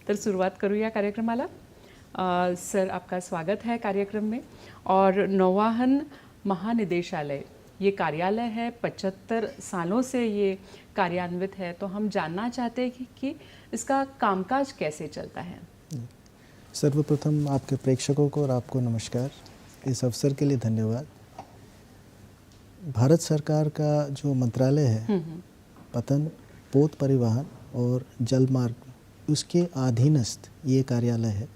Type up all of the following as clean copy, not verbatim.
तर सुरुवात करूया कार्यक्रमाला. सर, आपका स्वागत है कार्यक्रम में. और नौवहन महानिदेशालय ये कार्यालय है, 75 सालों से ये कार्यान्वित है. तो हम जानना चाहते हैं कि इसका कामकाज कैसे चलता है. सर्वप्रथम आपके प्रेक्षकों को और आपको नमस्कार. इस अवसर के लिए धन्यवाद. भारत सरकार का जो मंत्रालय है पतन, पोत परिवहन और जल मार्ग, उसके अधीनस्थ ये कार्यालय है,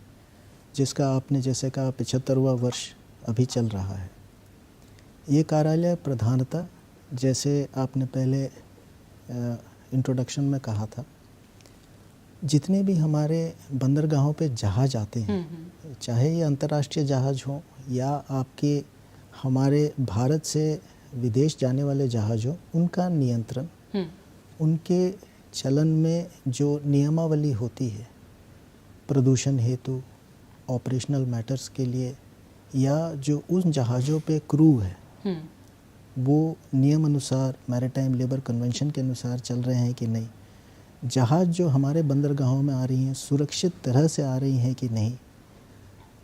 जिसका आपने जैसे कहा 75वां वर्ष अभी चल रहा है. ये कार्यालय प्रधानतः, जैसे आपने पहले इंट्रोडक्शन में कहा था, जितने भी हमारे बंदरगाहों पे जहाज आते हैं, चाहे ये अंतर्राष्ट्रीय जहाज हों या आपके हमारे भारत से विदेश जाने वाले जहाज हों, उनका नियंत्रण, उनके चलन में जो नियमावली होती है प्रदूषण हेतु, ऑपरेशनल मैटर्स के लिए, या जो उन जहाज़ों पे क्रू है वो नियम अनुसार मैरीटाइम लेबर कन्वेंशन के अनुसार चल रहे हैं कि नहीं, जहाज़ जो हमारे बंदरगाहों में आ रही हैं सुरक्षित तरह से आ रही हैं कि नहीं,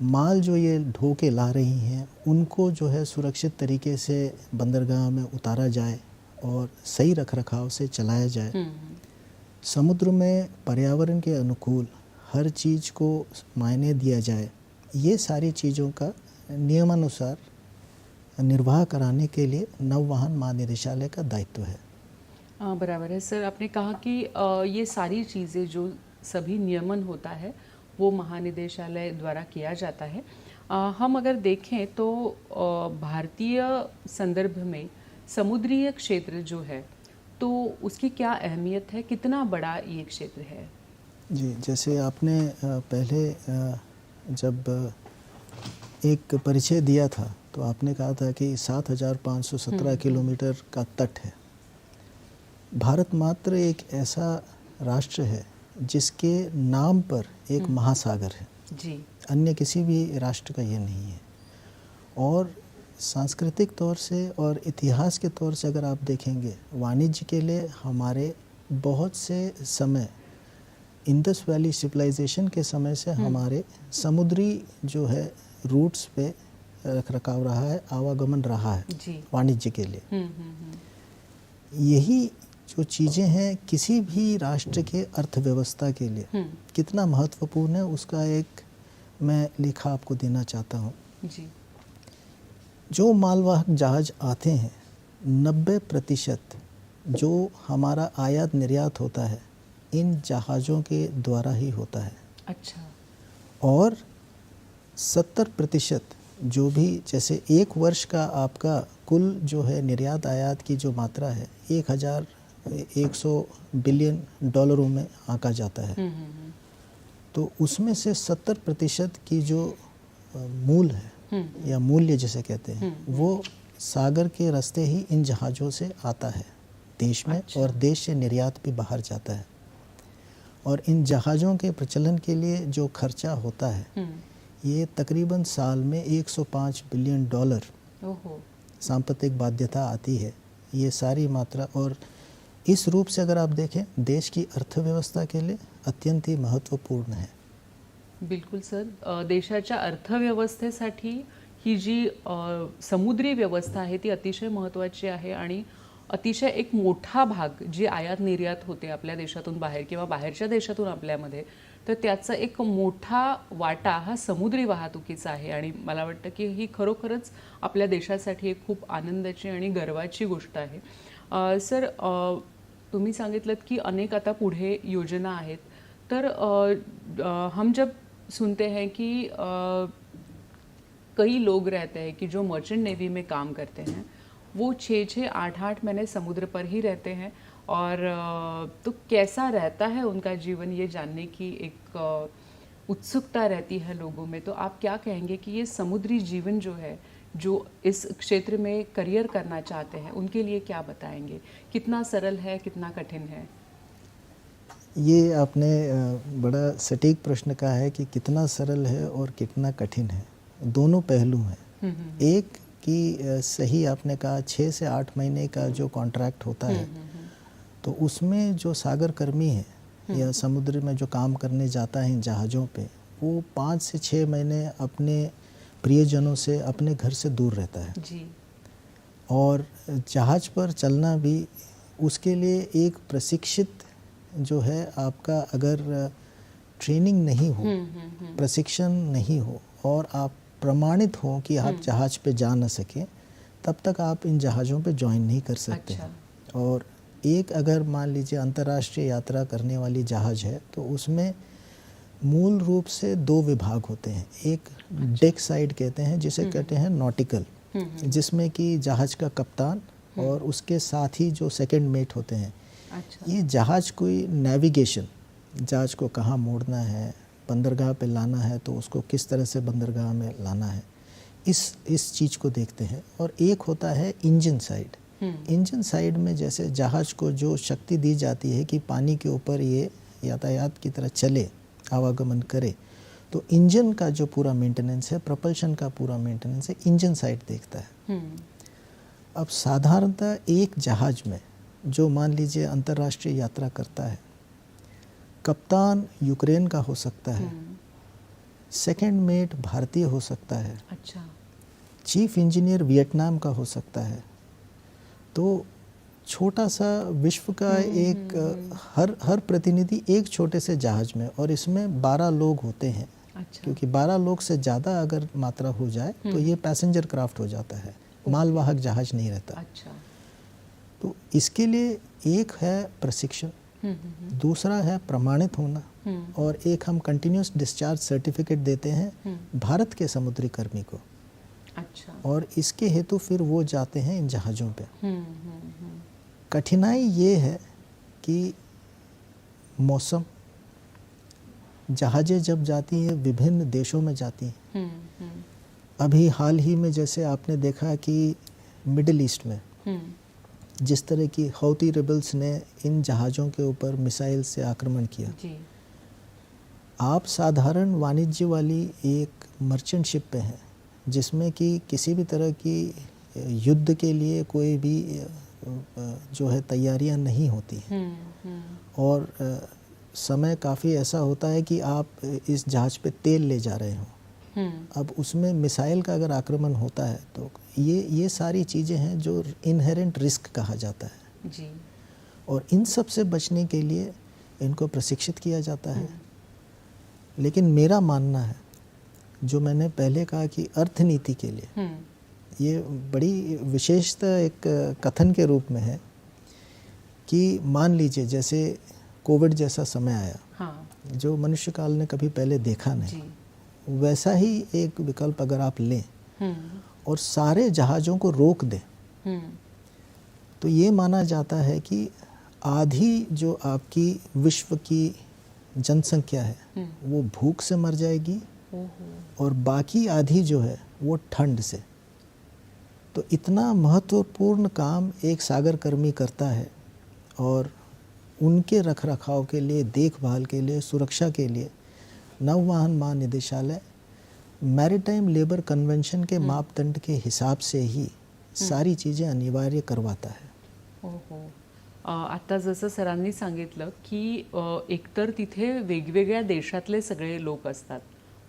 माल जो ये ढो के ला रही हैं उनको जो है सुरक्षित तरीके से बंदरगाह में उतारा जाए और सही रख रखाव से चलाया जाए. समुद्र में पर्यावरण के अनुकूल हर चीज़ को मायने दिया जाए. ये सारी चीज़ों का नियमानुसार निर्वाह कराने के लिए नौवहन महानिदेशालय का दायित्व है. बराबर है सर. आपने कहा कि ये सारी चीज़ें जो सभी नियमन होता है वो महानिदेशालय द्वारा किया जाता है. हम अगर देखें तो भारतीय संदर्भ में समुद्रीय क्षेत्र जो है तो उसकी क्या अहमियत है, कितना बड़ा ये क्षेत्र है. जी, जैसे आपने पहले जब एक परिचय दिया था तो आपने कहा था कि 7,517 किलोमीटर का तट है. भारत मात्र एक ऐसा राष्ट्र है जिसके नाम पर एक महासागर है. जी. अन्य किसी भी राष्ट्र का ये नहीं है. और सांस्कृतिक तौर से और इतिहास के तौर से अगर आप देखेंगे, वाणिज्य के लिए हमारे बहुत से समय, इंडस वैली सिविलाइजेशन के समय से हमारे समुद्री जो है रूट्स पे रख रखाव रहा है, आवागमन रहा है वाणिज्य के लिए. यही जो चीज़ें हैं किसी भी राष्ट्र के अर्थव्यवस्था के लिए कितना महत्वपूर्ण है, उसका एक मैं लेखा आपको देना चाहता हूँ. जी. जो मालवाहक जहाज आते हैं 90% जो हमारा आयात निर्यात होता है इन जहाज़ों के द्वारा ही होता है. अच्छा. और 70% जो भी, जैसे एक वर्ष का आपका कुल जो है निर्यात आयात की जो मात्रा है 1,100 बिलियन डॉलरों में आंका जाता है. तो उसमें से 70% की जो मूल है या मूल्य जिसे कहते हैं वो सागर के रास्ते ही इन जहाज़ों से आता है देश में. अच्छा. और देश से निर्यात भी बाहर जाता है. और इन जहाज़ों के प्रचलन के लिए जो खर्चा होता है ये तकरीबन साल में 105 बिलियन डॉलर सांप्रतिक बाध्यता आती है. ये सारी मात्रा, और इस रूप से अगर आप देखें देश की अर्थव्यवस्था के लिए अत्यंत ही महत्त्वपूर्ण है. बिल्कुल सर. देशाच्या अर्थव्यवस्थेसाठी ही जी समुद्री व्यवस्था आहे ती अतिशय महत्त्वाची आहे आणि अतिशय एक मोठा भाग जी आयात निर्यात होते आपल्या देशातून बाहेर किंवा बाहेरच्या देशातून आपल्यामध्ये, तर त्याचा एक मोठा वाटा हा समुद्री वाहतुकीचा आहे. आणि मला वाटतं की ही खरोखरच आपल्या देशासाठी एक खूप आनंदाची आणि गर्वाची गोष्ट आहे. सर, तुम्ही सांगितलं की अनेक आता पुढे योजना आहेत. तर हम जब सुनते हैं कि कई लोग रहते हैं कि जो मर्चेंट नेवी में काम करते हैं वो 6-6, 8-8 महीने समुद्र पर ही रहते हैं. और तो कैसा रहता है उनका जीवन, ये जानने की एक उत्सुकता रहती है लोगों में. तो आप क्या कहेंगे कि ये समुद्री जीवन जो है, जो इस क्षेत्र में करियर करना चाहते हैं, उनके लिए क्या बताएंगे, कितना सरल है, कितना कठिन है. ये आपने बड़ा सटीक प्रश्न कहा है कि कितना सरल है और कितना कठिन है. दोनों पहलू हैं. एक कि सही आपने कहा 6 से 8 महीने का जो कॉन्ट्रैक्ट होता है तो उसमें जो सागर कर्मी है या समुद्र में जो काम करने जाता है इन जहाज़ों पे, वो 5 से 6 महीने अपने प्रियजनों से, अपने घर से दूर रहता है। जी। और जहाज़ पर चलना भी उसके लिए एक प्रशिक्षित जो है, आपका अगर ट्रेनिंग नहीं हो, प्रशिक्षण नहीं हो और आप प्रमाणित हो कि आप जहाज़ पे जा न सकें, तब तक आप इन जहाज़ों पे ज्वाइन नहीं कर सकते हैं। और एक अगर मान लीजिए अंतर्राष्ट्रीय यात्रा करने वाली जहाज़ है, तो उसमें मूल रूप से 2 विभाग होते हैं। एक डेक साइड कहते हैं, जिसे कहते हैं नॉटिकल, जिसमें कि जहाज़ का कप्तान और उसके साथ ही जो सेकंड मेट होते हैं। ये जहाज़ कोई नेविगेशन, जहाज़ को कहाँ मोड़ना है, बंदरगाह पे लाना है तो उसको किस तरह से बंदरगाह में लाना है, इस चीज़ को देखते हैं। और एक होता है इंजन साइड। इंजन साइड में जैसे जहाज़ को जो शक्ति दी जाती है कि पानी के ऊपर ये यातायात की तरह चले, आवागमन करे, तो इंजन का जो पूरा मेंटेनेंस है, प्रपल्शन का पूरा मेंटेनेंस है, इंजन साइड देखता है। अब साधारणतः एक जहाज़ में जो मान लीजिए अंतर्राष्ट्रीय यात्रा करता है, कप्तान यूक्रेन का हो सकता है, सेकंड मेट भारतीय हो सकता है, अच्छा, चीफ इंजीनियर वियतनाम का हो सकता है। तो छोटा सा विश्व का एक हर प्रतिनिधि एक छोटे से जहाज़ में, और इसमें 12 लोग होते हैं। अच्छा। क्योंकि 12 लोग से ज़्यादा अगर मात्रा हो जाए तो ये पैसेंजर क्राफ्ट हो जाता है, मालवाहक जहाज़ नहीं रहता। अच्छा। तो इसके लिए एक है प्रशिक्षण, दूसरा है प्रमाणित होना, और एक हम कंटिन्यूस डिस्चार्ज सर्टिफिकेट देते हैं भारत के समुद्री कर्मी को। अच्छा। और इसके हेतु फिर वो जाते हैं इन जहाज़ों पे। कठिनाई ये है कि मौसम, जहाज़ें जब जाती हैं विभिन्न देशों में जाती हैं। अभी हाल ही में जैसे आपने देखा कि मिडिल ईस्ट में जिस तरह की हौती रिबल्स ने इन जहाज़ों के ऊपर मिसाइल से आक्रमण किया जी। आप साधारण वाणिज्य वाली एक मर्चेंट शिप पे हैं, जिसमें कि किसी भी तरह की युद्ध के लिए कोई भी जो है तैयारियां नहीं होती हैं। और समय काफ़ी ऐसा होता है कि आप इस जहाज़ पे तेल ले जा रहे हो, अब उसमें मिसाइल का अगर आक्रमण होता है तो ये सारी चीज़ें हैं जो इनहेरेंट रिस्क कहा जाता है जी। और इन सब से बचने के लिए इनको प्रशिक्षित किया जाता है। लेकिन मेरा मानना है, जो मैंने पहले कहा कि अर्थनीति के लिए ये बड़ी विशेषता एक कथन के रूप में है कि मान लीजिए जैसे कोविड जैसा समय आया, हाँ। जो मनुष्य काल ने कभी पहले देखा नहीं जी। वैसा ही एक विकल्प अगर आप लें और सारे जहाज़ों को रोक दें, तो ये माना जाता है कि आधी जो आपकी विश्व की जनसंख्या है वो भूख से मर जाएगी और बाकी आधी जो है वो ठंड से। तो इतना महत्वपूर्ण काम एक सागर कर्मी करता है और उनके रखरखाव के लिए, देखभाल के लिए, सुरक्षा के लिए नौवहन महानिदेशालय मैरीटाइम लेबर कन्वेंशन के मापदंड के हिसाब से ही सारी चीज़ें अनिवार्य करवाता है। ओहो। आता जसं सरांनी सांगितलं की एकतर तिथे वेगवेगळ्या देशातले सगळे लोक असतात,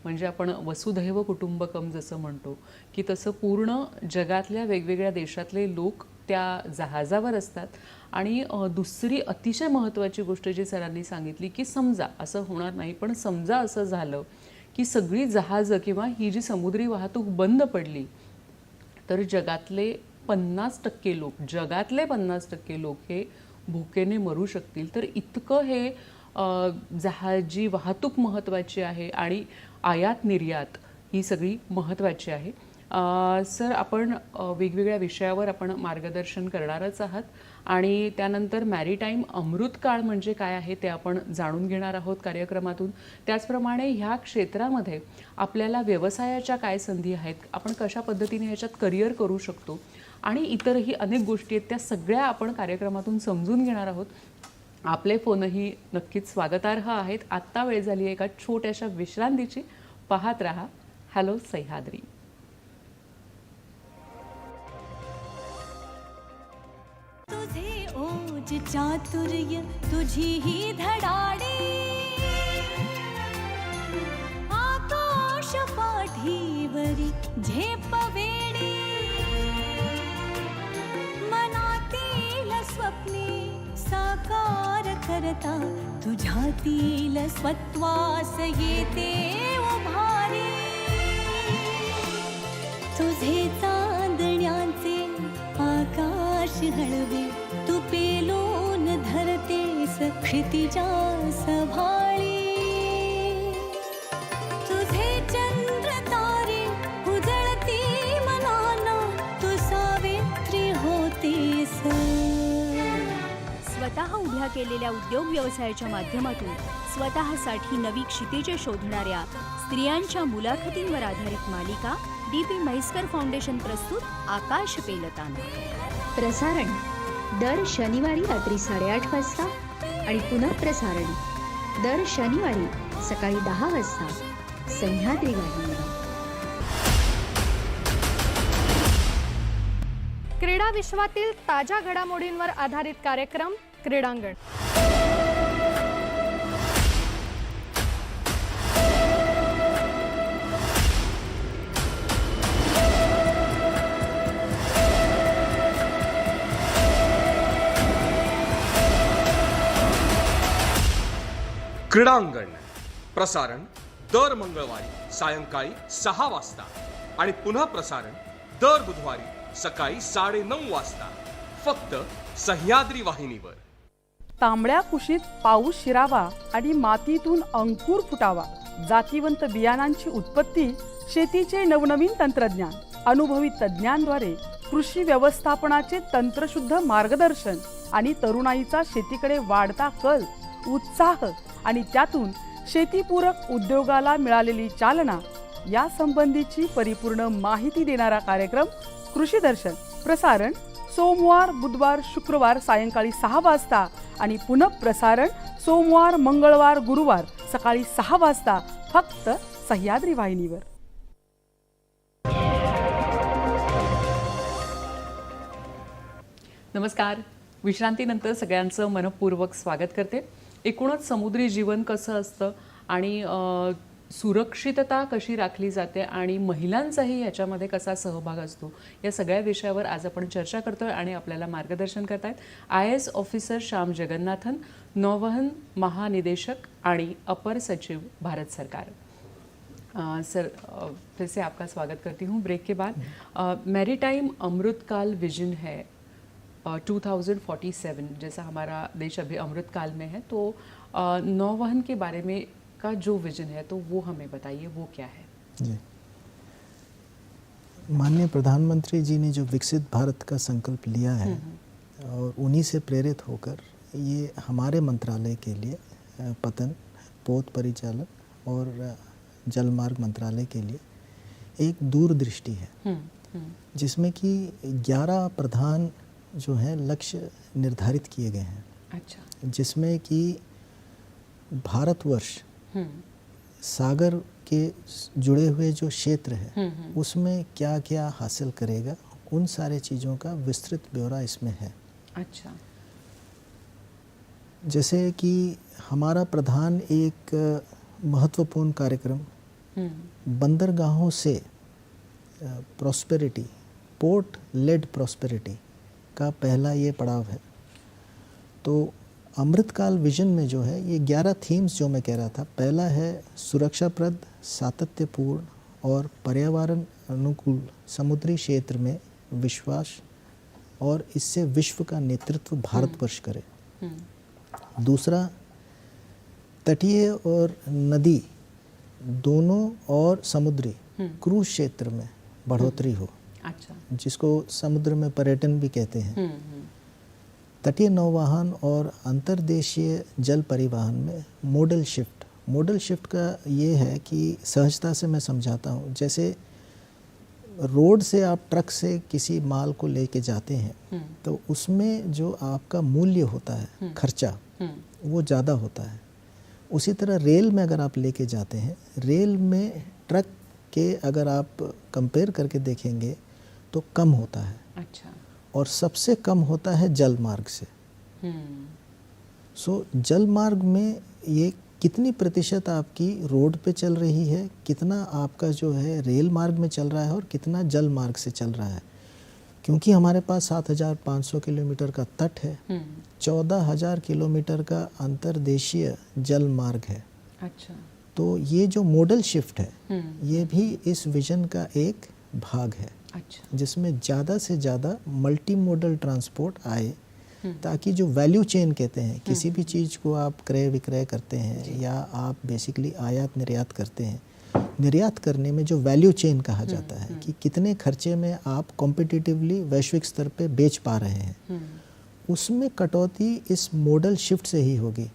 म्हणजे आपण वसुधैव कुटुंबकम जसं म्हणतो की तसं पूर्ण जगातल्या वेगवेगळ्या देशातले लोक त्या जहाजावर असतात। आणि दुसरी अतिशय महत्त्वाची गोष्ट जी सरांनी सांगितली की समजा असं होणार नाही, पण समजा असं झालं की सगळी जहाजं किंवा ही जी समुद्री वाहतूक बंद पडली, तर जगातले 50% लोक, जगातले 50% लोक हे भुकेने मरू शकतील। तर इतकं हे जहाजी वाहतूक महत्त्वाची आहे आणि आयात निर्यात ही सगळी महत्त्वाची आहे। सर, आपण वेगवेगळ्या विषयावर आपण मार्गदर्शन करणारच आहात आणि त्यानंतर मॅरीटाईम अमृतकाळ म्हणजे काय आहे ते आपण जाणून घेणार आहोत कार्यक्रमातून। त्याचप्रमाणे ह्या क्षेत्रामध्ये आपल्याला व्यवसायाच्या काय संधी आहेत, आपण कशा पद्धतीने ह्याच्यात करिअर करू शकतो आणि इतरही अनेक गोष्टी आहेत, त्या सगळ्या आपण कार्यक्रमातून समजून घेणार आहोत। आपले फोनही नक्कीच स्वागतार्ह आहेत। आत्ता वेळ झाली आहे एका छोट्याशा विश्रांतीची। पाहत रहा हॅलो सह्याद्री। तुझे ओझे निज चातुर्य तुझी ही धडाडी, आकाश पाठीवरी झेपवेडी, मनातील स्वप्ने साकार करता तुझ्यातील स्वत्वास येते उभारी, तुझे चांदण्याचे आकाश हळवे तू पेलून धरतेस क्षितिजा सभाळी, तुझे चंद्र तारे उजळती मनाना तू सावित्री होतेस. स्वतः उभ्या केलेल्या उद्योग व्यवसायाच्या माध्यमातून स्वतःसाठी नवी क्षितिजे शोधणाऱ्या स्त्रियांच्या मुलाखतींवर आधारित मालिका DP म्हैसकर फाउंडेशन प्रस्तुत आकाश पेलताना. प्रसारण दर शनिवारी रात्री 8:30 वाजता आणि पुनःप्रसारण दर शनिवारी सकाळी 10 वाजता सह्याद्री वाहिनीवर. क्रीडा विश्वातील ताज्या घडामोडींवर आधारित कार्यक्रम क्रीडांगण. क्रीडांगण प्रसारण दर मंगळवारी सायंकाळी 6 वाजता आणि पुन्हा प्रसारण दर बुधवारी सकाळी 9:30 वाजता फक्त सह्याद्री वाहिनीवर. तांबड्या कुशीत पाऊस शिरावा आणि मातीतून अंकुर फुटावा. जातीवंत बियाणांची उत्पत्ती, शेतीचे नवनवीन तंत्रज्ञान, अनुभवी तज्ज्ञांद्वारे कृषी व्यवस्थापनाचे तंत्रशुद्ध मार्गदर्शन आणि तरुणाईचा शेतीकडे वाढता कल, उत्साह आणि त्यातून शेतीपूरक उद्योगाला मिळालेली चालना या संबंधीची परिपूर्ण माहिती देणारा कार्यक्रम कृषी दर्शन. प्रसारण सोमवार, बुधवार, शुक्रवार सायंकाळी 6 वाजता आणि पुनःप्रसारण सोमवार, मंगळवार, गुरुवार सकाळी 6 वाजता फक्त सह्याद्री वाहिनीवर. नमस्कार. विश्रांतीनंतर सगळ्यांचं मनपूर्वक स्वागत करते. एकूणच समुद्री जीवन कसं असतं आणि सुरक्षितता कशी राखली जाते आणि महिलांचाही ह्याच्यामध्ये कसा सहभाग असतो, या सगळ्या विषयावर आज आपण चर्चा करतोय आणि आपल्याला मार्गदर्शन करतायत IAS ऑफिसर श्याम जगन्नाथन, नौवहन महानिदेशक आणि अपर सचिव भारत सरकार. सर, फिर से आपका स्वागत करती हूँ ब्रेक के बाद. मैरीटाइम अमृतकाल विजन है 2047, जैसा हमारा देश अभी अमृतकाल में है, तो नौवहन के बारे में का जो विजन है तो वो हमें बताइए, वो क्या है? जी, माननीय प्रधानमंत्री जी ने जो विकसित भारत का संकल्प लिया है और उन्हीं से प्रेरित होकर ये हमारे मंत्रालय के लिए पतन, पोत परिचालन और जलमार्ग मंत्रालय के लिए एक दूरदृष्टि है, जिसमें कि 11 प्रधान जो हैं लक्ष्य निर्धारित किए गए हैं. अच्छा. जिसमें कि भारतवर्ष सागर के जुड़े हुए जो क्षेत्र है उसमें क्या क्या हासिल करेगा, उन सारे चीज़ों का विस्तृत ब्यौरा इसमें है. अच्छा. जैसे कि हमारा प्रधान एक महत्वपूर्ण कार्यक्रम बंदरगाहों से प्रॉस्पेरिटी, पोर्ट लेड प्रॉस्पेरिटी का पहला ये पड़ाव है. तो अमृतकाल विजन में जो है ये 11 थीम्स जो मैं कह रहा था, पहला है सुरक्षाप्रद, सातत्यपूर्ण और पर्यावरण अनुकूल समुद्री क्षेत्र में विश्वास और इससे विश्व का नेतृत्व भारतवर्ष करे. दूसरा, तटीय और नदी दोनों और समुद्री क्रूज क्षेत्र में बढ़ोतरी हो. अच्छा. जिसको समुद्र में पर्यटन भी कहते हैं. तटीय नौवाहन और अंतर्देशीय जल परिवहन में मोडल शिफ्ट का ये है कि सहजता से मैं समझाता हूँ. जैसे रोड से आप ट्रक से किसी माल को लेके जाते हैं तो उसमें जो आपका मूल्य होता है, खर्चा, वो ज़्यादा होता है. उसी तरह रेल में अगर आप लेके जाते हैं, रेल में ट्रक के अगर आप कंपेयर करके देखेंगे तो कम होता है. अच्छा. और सबसे कम होता है जल मार्ग से. सो जल मार्ग में ये कितनी प्रतिशत आपकी रोड पे चल रही है, कितना आपका जो है रेल मार्ग में चल रहा है और कितना जल मार्ग से चल रहा है, क्योंकि हमारे पास 7,500 किलोमीटर का तट है, 14,000 किलोमीटर का अंतर्देशीय जल मार्ग है। अच्छा। तो ये जो मॉडल शिफ्ट है ये भी इस विजन का एक भाग है। अच्छा। जिसमें ज़्यादा से ज़्यादा मल्टी मॉडल ट्रांसपोर्ट आए, ताकि जो वैल्यू चेन कहते हैं, किसी भी चीज़ को आप क्रय विक्रय करते हैं या आप बेसिकली आयात निर्यात करते हैं, निर्यात करने में जो वैल्यू चेन कहा जाता है कि कितने खर्चे में आप कॉम्पिटिटिवली वैश्विक स्तर पे बेच पा रहे हैं, उसमें कटौती इस मॉडल शिफ्ट से ही होगी।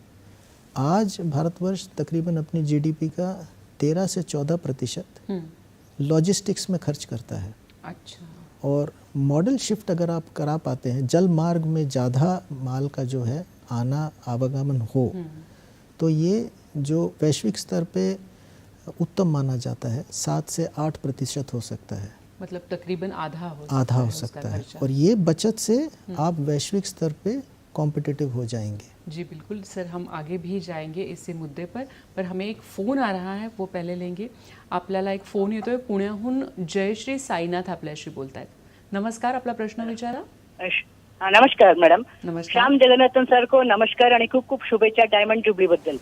आज भारतवर्ष तकरीबन अपनी जीडीपी का 13 से 14% लॉजिस्टिक्स में खर्च करता है। अच्छा। और मॉडल शिफ्ट अगर आप करा पाते हैं, जल मार्ग में ज़्यादा माल का जो है आना आवागमन हो, तो ये जो वैश्विक स्तर पे उत्तम माना जाता है 7 से 8% हो सकता है, मतलब तकरीबन आधा हो सकता है। और ये बचत से आप वैश्विक स्तर पे कॉम्पिटिटिव हो जाएंगे। जी बिल्कुल सर, हम आगे भी जाएंगे इसी मुद्दे पर हमें एक फोन आ रहा है, वो पहले लेंगे। आपल्याला एक फोन येतोय पुण्याहून, जयश्री साईनाथ आपल्याशी बोलतायत. नमस्कार, आपला प्रश्न विचारा. नमस्कार मॅडम. नमस्कार. श्याम जगन्नाथन सर को नमस्कार आणि खूप खूप शुभेच्छा डायमंड जुबली बद्दल.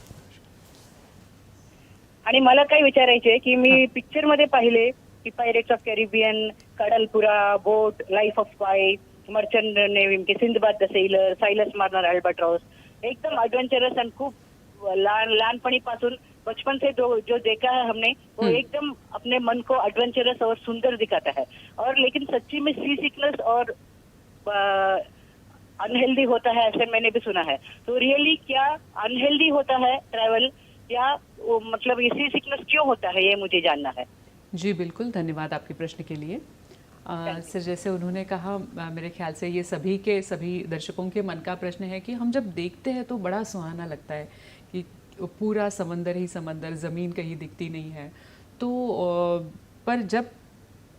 आणि मला काय विचारायचे आहे की मी पिक्चर मध्ये पाहिले की पायरेट्स ऑफ कॅरिबियन, कडलपुरा, boat, life of Pi, merchant navy के Sinbad the sailor, Silas Marner, albatross, एकदम एडवेंचरस आणि खूप लहानपणीपासून बचपन से जो देखा है हमने वो एकदम अपने मन को एडवेंचरस और सुंदर दिखाता है. और लेकिन सच्ची में सी सिकनेस और अनहेल्दी होता है ऐसे मैंने भी सुना है. तो रियली क्या अनहेल्दी होता है ट्रैवल या मतलब ये सी सिकनेस क्यों होता है, ये मुझे जानना है. जी बिल्कुल, धन्यवाद आपके प्रश्न के लिए. सर जैसे उन्होंने कहा, मेरे ख्याल से ये सभी दर्शकों के मन का प्रश्न है कि हम जब देखते हैं तो बड़ा सुहाना लगता है कि पूरा समंदर ही समंदर, ज़मीन कहीं दिखती नहीं है. तो पर जब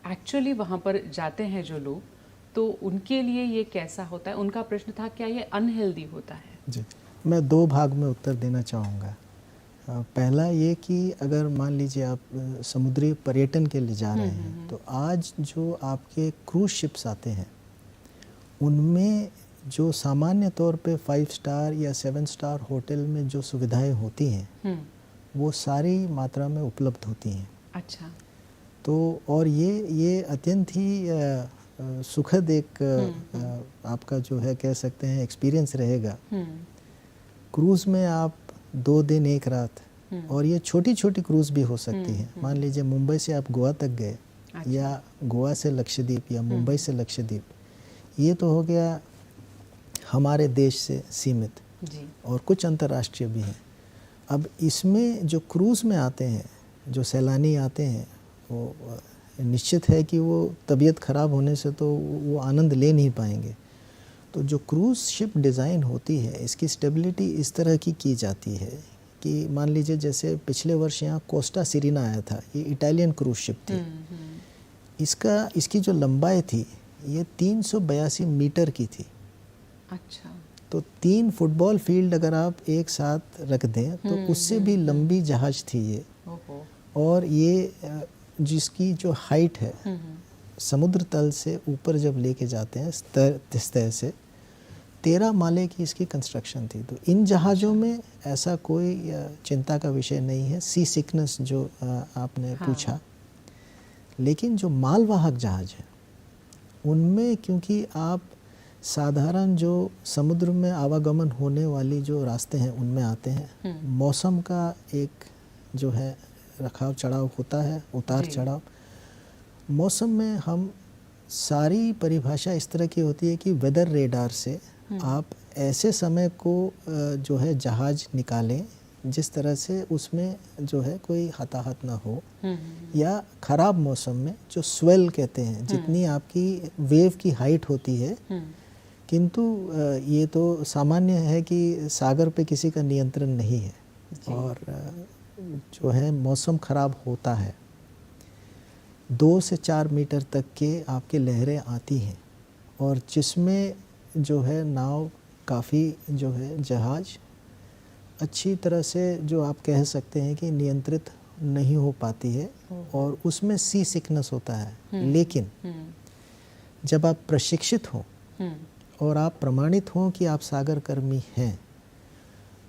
एक्चुअली वहाँ पर जाते हैं जो लोग, तो उनके लिए ये कैसा होता है? उनका प्रश्न था क्या ये अनहेल्दी होता है? जी, मैं 2 भाग में उत्तर देना चाहूँगा. पहला ये कि अगर मान लीजिए आप समुद्री पर्यटन के लिए जा रहे हैं, तो आज जो आपके क्रूज शिप्स आते हैं उनमें जो सामान्य तौर पे 5 स्टार या 7 स्टार होटल में जो सुविधाएं होती हैं वो सारी मात्रा में उपलब्ध होती हैं. अच्छा. तो और ये अत्यंत ही सुखद एक आपका जो है कह सकते हैं एक्सपीरियंस रहेगा. क्रूज़ में आप 2 दिन 1 रात, और ये छोटी छोटी क्रूज़ भी हो सकती है. मान लीजिए मुंबई से आप गोवा तक गए, या गोवा से लक्षद्वीप या मुंबई से लक्षद्वीप, ये तो हो गया हमारे देश से सीमित जी. और कुछ अंतर्राष्ट्रीय भी हैं. अब इसमें जो क्रूज़ में आते हैं, जो सैलानी आते हैं, वो निश्चित है कि वो तबीयत ख़राब होने से तो वो आनंद ले नहीं पाएंगे. तो जो क्रूज़ शिप डिज़ाइन होती है, इसकी स्टेबिलिटी इस तरह की जाती है कि मान लीजिए जैसे पिछले वर्ष यहाँ कोस्टा सिरीना आया था, ये इटालियन क्रूज़ शिप थी. इसकी जो लंबाई थी ये 382 मीटर की थी. अच्छा. तो 3 फुटबॉल फील्ड अगर आप एक साथ रख दें तो उससे भी लंबी जहाज थी ये. और ये जिसकी जो हाइट है समुद्र तल से ऊपर जब लेके जाते हैं स्तर से 13 माले की इसकी कंस्ट्रक्शन थी. तो इन जहाज़ों में ऐसा कोई चिंता का विषय नहीं है, सी सिकनेस जो आपने पूछा. लेकिन जो मालवाहक जहाज है उनमें क्योंकि आप साधारण जो समुद्र में आवागमन होने वाली जो रास्ते हैं उनमें आते हैं, मौसम का एक जो है रखाव चढ़ाव होता है, उतार चढ़ाव. मौसम में हम सारी परिभाषा इस तरह की होती है कि वेदर रेडार से आप ऐसे समय को जो है जहाज निकालें जिस तरह से उसमें जो है कोई हताहत ना हो, या ख़राब मौसम में जो स्वेल कहते हैं, जितनी आपकी वेव की हाइट होती है, किंतु ये तो सामान्य है कि सागर पे किसी का नियंत्रण नहीं है और जो है मौसम ख़राब होता है, 2 से 4 मीटर तक के आपके लहरें आती हैं और जिसमें जो है नाव काफ़ी जो है जहाज़ अच्छी तरह से जो आप कह सकते हैं कि नियंत्रित नहीं हो पाती है और उसमें सी सिकनेस होता है। लेकिन जब आप प्रशिक्षित हों और आप प्रमाणित हों कि आप सागर कर्मी हैं,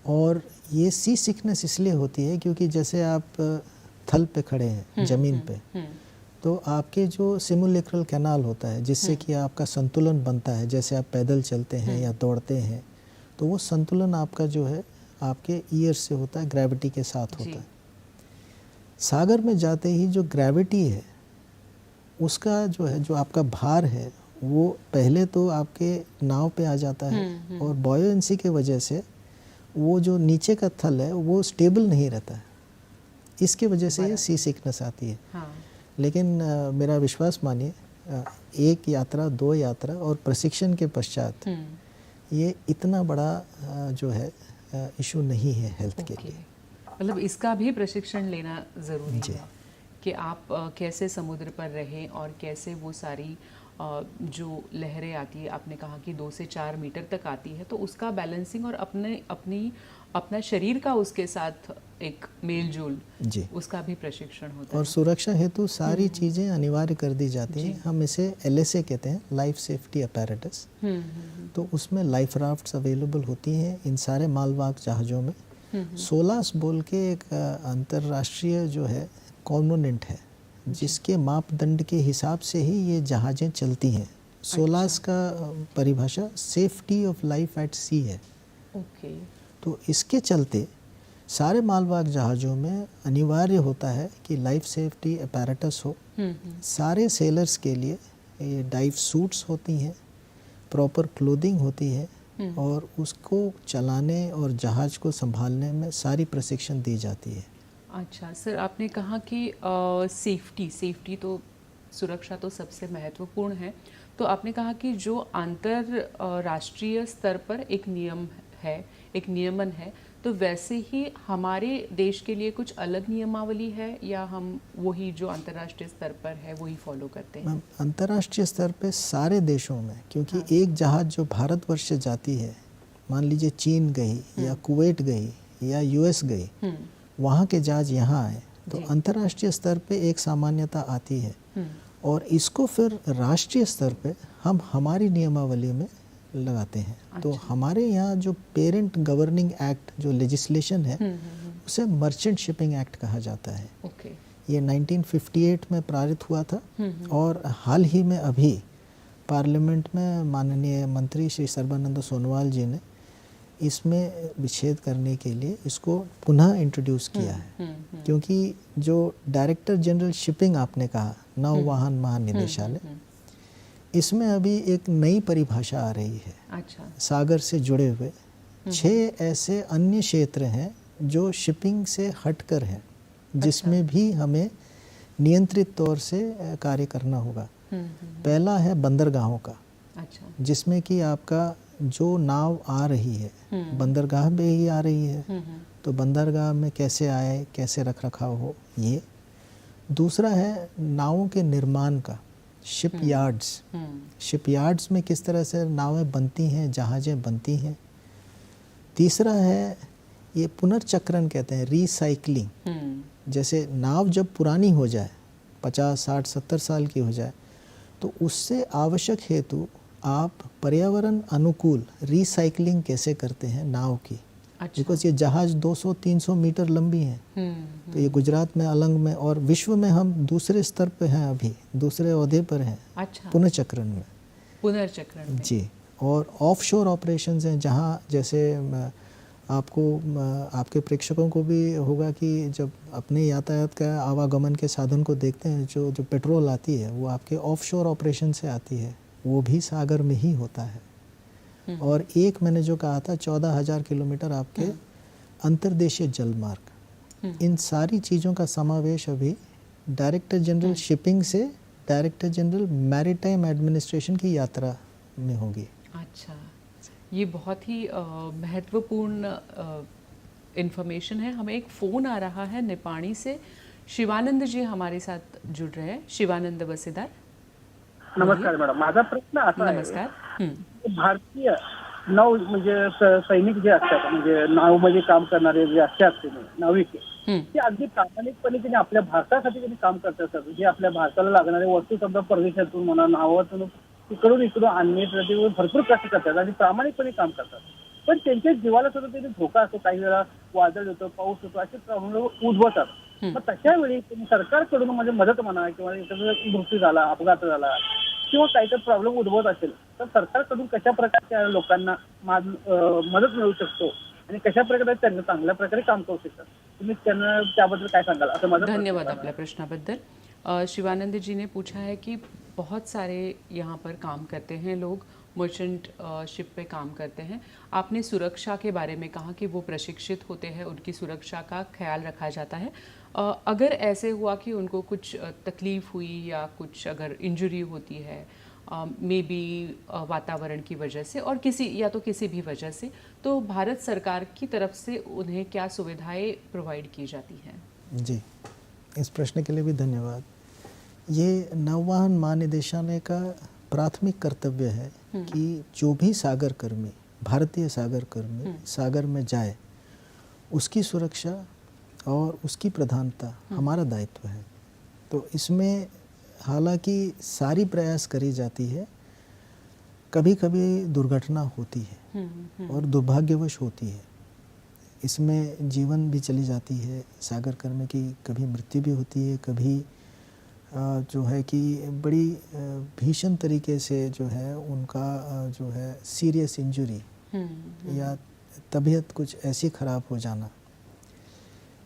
और ये सी सिकनेस इसलिए होती है क्योंकि जैसे आप थल पे खड़े हैं ज़मीन पे, तो आपके जो सिमुलेक्रल कैनाल होता है जिससे कि आपका संतुलन बनता है, जैसे आप पैदल चलते हैं या दौड़ते हैं, तो वो संतुलन आपका जो है आपके ईयर से होता है, ग्रेविटी के साथ होता है। सागर में जाते ही जो ग्रेविटी है उसका जो है, जो आपका भार है, वो पहले तो आपके नाव पे आ जाता है और बॉयंसी के वजह से वो जो नीचे का थल है वो स्टेबल नहीं रहता है, इसके वजह से ये सी सिकनेस आती है। हाँ। लेकिन मेरा विश्वास मानिए, एक यात्रा, 2 यात्रा और प्रशिक्षण के पश्चात ये इतना बड़ा जो है इशू नहीं है हेल्थ के लिए। मतलब इसका भी प्रशिक्षण लेना ज़रूरी है कि आप कैसे समुद्र पर रहें और कैसे वो सारी जो लहरें आती है, आपने कहा कि 2 से 4 मीटर तक आती है, तो उसका बैलेंसिंग और अपना शरीर का उसके साथ एक मेल जोल, उसका भी प्रशिक्षण होता है। और सुरक्षा हेतु सारी चीज़ें अनिवार्य कर दी जाती हैं। हम इसे LSA कहते हैं, लाइफ सेफ्टी अपैरेटस। तो उसमें लाइफ राफ्ट्स अवेलेबल होती हैं इन सारे मालवाहक जहाज़ों में। सोलास बोल के एक अंतर्राष्ट्रीय जो है कॉम्पोनेंट है जिसके मापदंड के हिसाब से ही ये जहाज़ें चलती हैं। सोलास का परिभाषा सेफ्टी ऑफ लाइफ एट सी है। तो इसके चलते सारे मालवाहक जहाज़ों में अनिवार्य होता है कि लाइफ सेफ्टी अपैरेटस हो। सारे सेलर्स के लिए ये डाइव सूट्स होती हैं, प्रॉपर क्लोथिंग होती है और उसको चलाने और जहाज़ को संभालने में सारी प्रशिक्षण दी जाती है। अच्छा सर, आपने कहा कि सेफ्टी तो, सुरक्षा तो सबसे महत्वपूर्ण है, तो आपने कहा कि जो अंतरराष्ट्रीय स्तर पर एक नियम है, एक नियमन है, तो वैसे ही हमारे देश के लिए कुछ अलग नियमावली है या हम वही जो अंतर्राष्ट्रीय स्तर पर है वही फॉलो करते हैं? अंतर्राष्ट्रीय स्तर पे सारे देशों में, क्योंकि एक जहाज़ जो भारतवर्ष से जाती है, मान लीजिए चीन गई या कुवैत गई या US गई, वहाँ के जहाज यहाँ आए, तो अंतर्राष्ट्रीय स्तर पे एक सामान्यता आती है और इसको फिर राष्ट्रीय स्तर पे हम हमारी नियमावली में लगाते हैं। तो हमारे यहाँ जो पेरेंट गवर्निंग एक्ट जो लेजिस्लेशन है उसे मर्चेंट शिपिंग एक्ट कहा जाता है। ये 1958 में पारित हुआ था और हाल ही में अभी पार्लियामेंट में माननीय मंत्री श्री सर्बानंद सोनोवाल जी ने इसमें विच्छेद करने के लिए इसको पुनः इंट्रोड्यूस किया है। क्योंकि जो डायरेक्टर जनरल शिपिंग आपने कहा, नौवाहन महानिदेशालय, इसमें अभी एक नई परिभाषा आ रही है। सागर से जुड़े हुए 6 ऐसे अन्य क्षेत्र हैं जो शिपिंग से हटकर हैं, जिसमें भी हमें नियंत्रित तौर से कार्य करना होगा। पहला है बंदरगाहों का, जिसमें कि आपका जो नाव आ रही है बंदरगाह में ही आ रही है, तो बंदरगाह में कैसे आए, कैसे रख रखाव हो, ये। दूसरा है नावों के निर्माण का, शिप यार्ड्स। शिप यार्ड्स में किस तरह से नावें बनती हैं, जहाज़ें बनती हैं। तीसरा है ये पुनर्चक्रण कहते हैं, रिसाइकलिंग। जैसे नाव जब पुरानी हो जाए, 50, 60, 70 साल की हो जाए, तो उससे आवश्यक हेतु आप पर्यावरण अनुकूल रिसाइकलिंग कैसे करते हैं नाव की। बिकॉज ये जहाज 200-300 मीटर लंबी हैं। तो ये गुजरात में, अलंग में और विश्व में हम दूसरे स्तर पे हैं, अभी दूसरे ओहदे पर हैं। पुनर्चक्रण में जी। और ऑफशोर ऑपरेशंस हैं, जहाँ जैसे आपको, आपके प्रेक्षकों को भी होगा कि जब अपने यातायात का आवागमन के साधन को देखते हैं, जो पेट्रोल आती है वो आपके ऑफशोर ऑपरेशन से आती है, वो भी सागर में ही होता है। और एक मैंने जो कहा था 14,000 किलोमीटर आपके अंतर्देशीय जलमार्ग, इन सारी चीज़ों का समावेश अभी डायरेक्टर जनरल शिपिंग से डायरेक्टर जनरल मैरीटाइम एडमिनिस्ट्रेशन की यात्रा में होगी। अच्छा, ये बहुत ही महत्वपूर्ण इन्फॉर्मेशन है। हमें एक फ़ोन आ रहा है निपाणी से, शिवानंद जी हमारे साथ जुड़ रहे हैं। शिवानंद बसेदार, नमस्कार मॅडम, माझा प्रश्न असा आहे, नमस्कार। भारतीय नऊ म्हणजे सैनिक जे असतात म्हणजे नावमध्ये काम करणारे जे असतात ते नाविक ते अगदी प्रामाणिकपणे त्यांनी आपल्या भारतासाठी त्यांनी काम करत असतात. जे आपल्या भारताला लागणारे वस्तू समजा परदेशातून म्हणा नावातून इकडून आणण्यासाठी भरपूर कष्ट करतात आणि प्रामाणिकपणे काम करतात. पण त्यांच्या जीवाला सुद्धा त्यांनी धोका असतो, काही वेळा वादळ होतं, पाऊस होतो, असे प्रॉब्लेम उद्भवतात. मग तशा वेळी त्यांनी सरकारकडून म्हणजे मदत म्हणा किंवा एखादा मृत्यू झाला, अपघात झाला किंवा काहीतरी प्रॉब्लेम उद्भवत असेल तर सरकारकडून कशा प्रकारच्या लोकांना मदत मिळू शकतो आणि कशा प्रकारे त्यांना चांगल्या प्रकारे काम करू शकतात, तुम्ही त्यांना त्याबद्दल काय सांगाल असं माझं. धन्यवाद आपल्या प्रश्नाबद्दल। शिवानंद जी ने पूछा है कि बहुत सारे यहाँ पर काम करते हैं लोग, मर्चेंट शिप पे काम करते हैं। आपने सुरक्षा के बारे में कहा कि वो प्रशिक्षित होते हैं, उनकी सुरक्षा का ख्याल रखा जाता है। अगर ऐसे हुआ कि उनको कुछ तकलीफ़ हुई या कुछ अगर इंजरी होती है मे बी वातावरण की वजह से और किसी भी वजह से, तो भारत सरकार की तरफ से उन्हें क्या सुविधाएं प्रोवाइड की जाती हैं? जी, इस प्रश्न के लिए भी धन्यवाद। ये नौवहन महानिदेशालय का प्राथमिक कर्तव्य है कि जो भी सागर कर्मी, भारतीय सागर कर्मी सागर में जाए उसकी सुरक्षा और उसकी प्रधानता हमारा दायित्व है। तो इसमें हालांकि सारी प्रयास करी जाती है, कभी कभी दुर्घटना होती है और दुर्भाग्यवश होती है, इसमें जीवन भी चली जाती है, सागर कर्मी की कभी मृत्यु भी होती है, कभी जो है कि बड़ी भीषण तरीके से जो है उनका जो है सीरियस इंजरी या तबीयत कुछ ऐसी ख़राब हो जाना।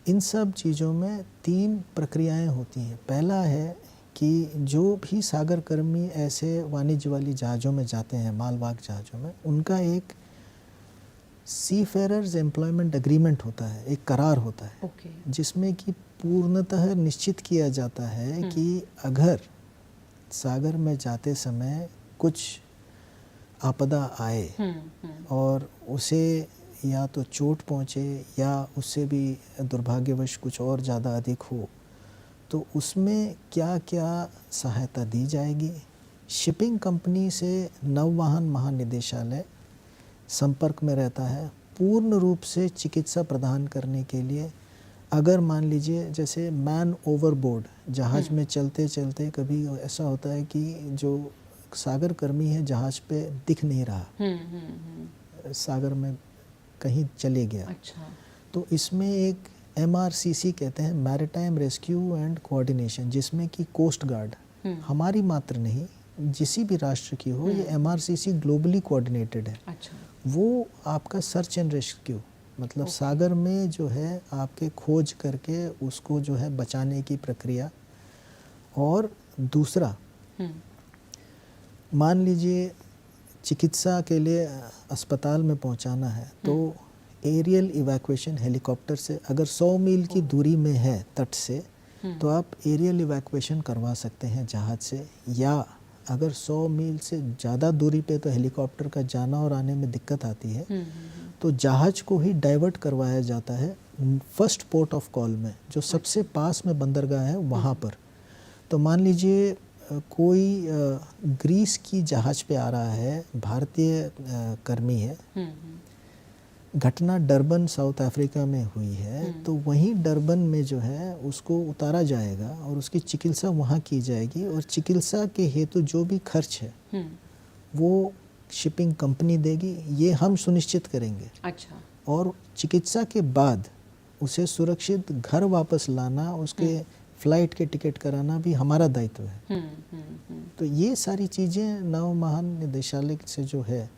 इन सब चीज़ों में 3 प्रक्रियाएं होती हैं। पहला है कि जो भी सागर कर्मी ऐसे वाणिज्य वाली जहाज़ों में जाते हैं, मालवाहक जहाज़ों में, उनका एक सी फेरर्स एम्प्लॉयमेंट एग्रीमेंट होता है, एक करार होता है जिसमें कि पूर्णतः निश्चित किया जाता है कि अगर सागर में जाते समय कुछ आपदा आए और उसे या तो चोट पहुँचे या उससे भी दुर्भाग्यवश कुछ और ज़्यादा अधिक हो, तो उसमें क्या क्या सहायता दी जाएगी। शिपिंग कंपनी से नौवहन महानिदेशालय संपर्क में रहता है पूर्ण रूप से चिकित्सा प्रदान करने के लिए। अगर मान लीजिए जैसे मैन ओवरबोर्ड, जहाज़ में चलते चलते कभी ऐसा होता है कि जो सागर कर्मी है जहाज़ पे दिख नहीं रहा, सागर में कहीं चले गया। अच्छा। तो इसमें एक MRCC कहते हैं, मैरिटाइम रेस्क्यू एंड कोऑर्डिनेशन, जिसमें कि कोस्ट गार्ड हमारी मात्र नहीं जिसी भी राष्ट्र की हो, ये MRCC ग्लोबली कोऑर्डिनेटेड है। अच्छा। वो आपका सर्च एंड रेस्क्यू मतलब सागर में जो है आपके खोज करके उसको जो है बचाने की प्रक्रिया। और दूसरा, मान लीजिए चिकित्सा के लिए अस्पताल में पहुंचाना है तो एरियल इवैक्यूएशन हेलीकॉप्टर से, अगर 100 मील की दूरी में है तट से तो आप एरियल इवैक्यूएशन करवा सकते हैं जहाज़ से, या अगर 100 मील से ज़्यादा दूरी पे तो हेलीकॉप्टर का जाना और आने में दिक्कत आती है, तो जहाज़ को ही डाइवर्ट करवाया जाता है फर्स्ट पोर्ट ऑफ कॉल में, जो सबसे पास में बंदरगाह है वहाँ पर। तो मान लीजिए कोई ग्रीस की जहाज़ पे आ रहा है, भारतीय कर्मी है, घटना डरबन साउथ अफ्रीका में हुई है, तो वहीं डरबन में जो है उसको उतारा जाएगा और उसकी चिकित्सा वहाँ की जाएगी, और चिकित्सा के हेतु जो भी खर्च है वो शिपिंग कंपनी देगी, ये हम सुनिश्चित करेंगे। अच्छा। और चिकित्सा के बाद उसे सुरक्षित घर वापस लाना, उसके फ्लाइट के टिकट कराना भी हमारा दायित्व है। तो ये सारी चीज़ें नव महानिदेशालय से जो है,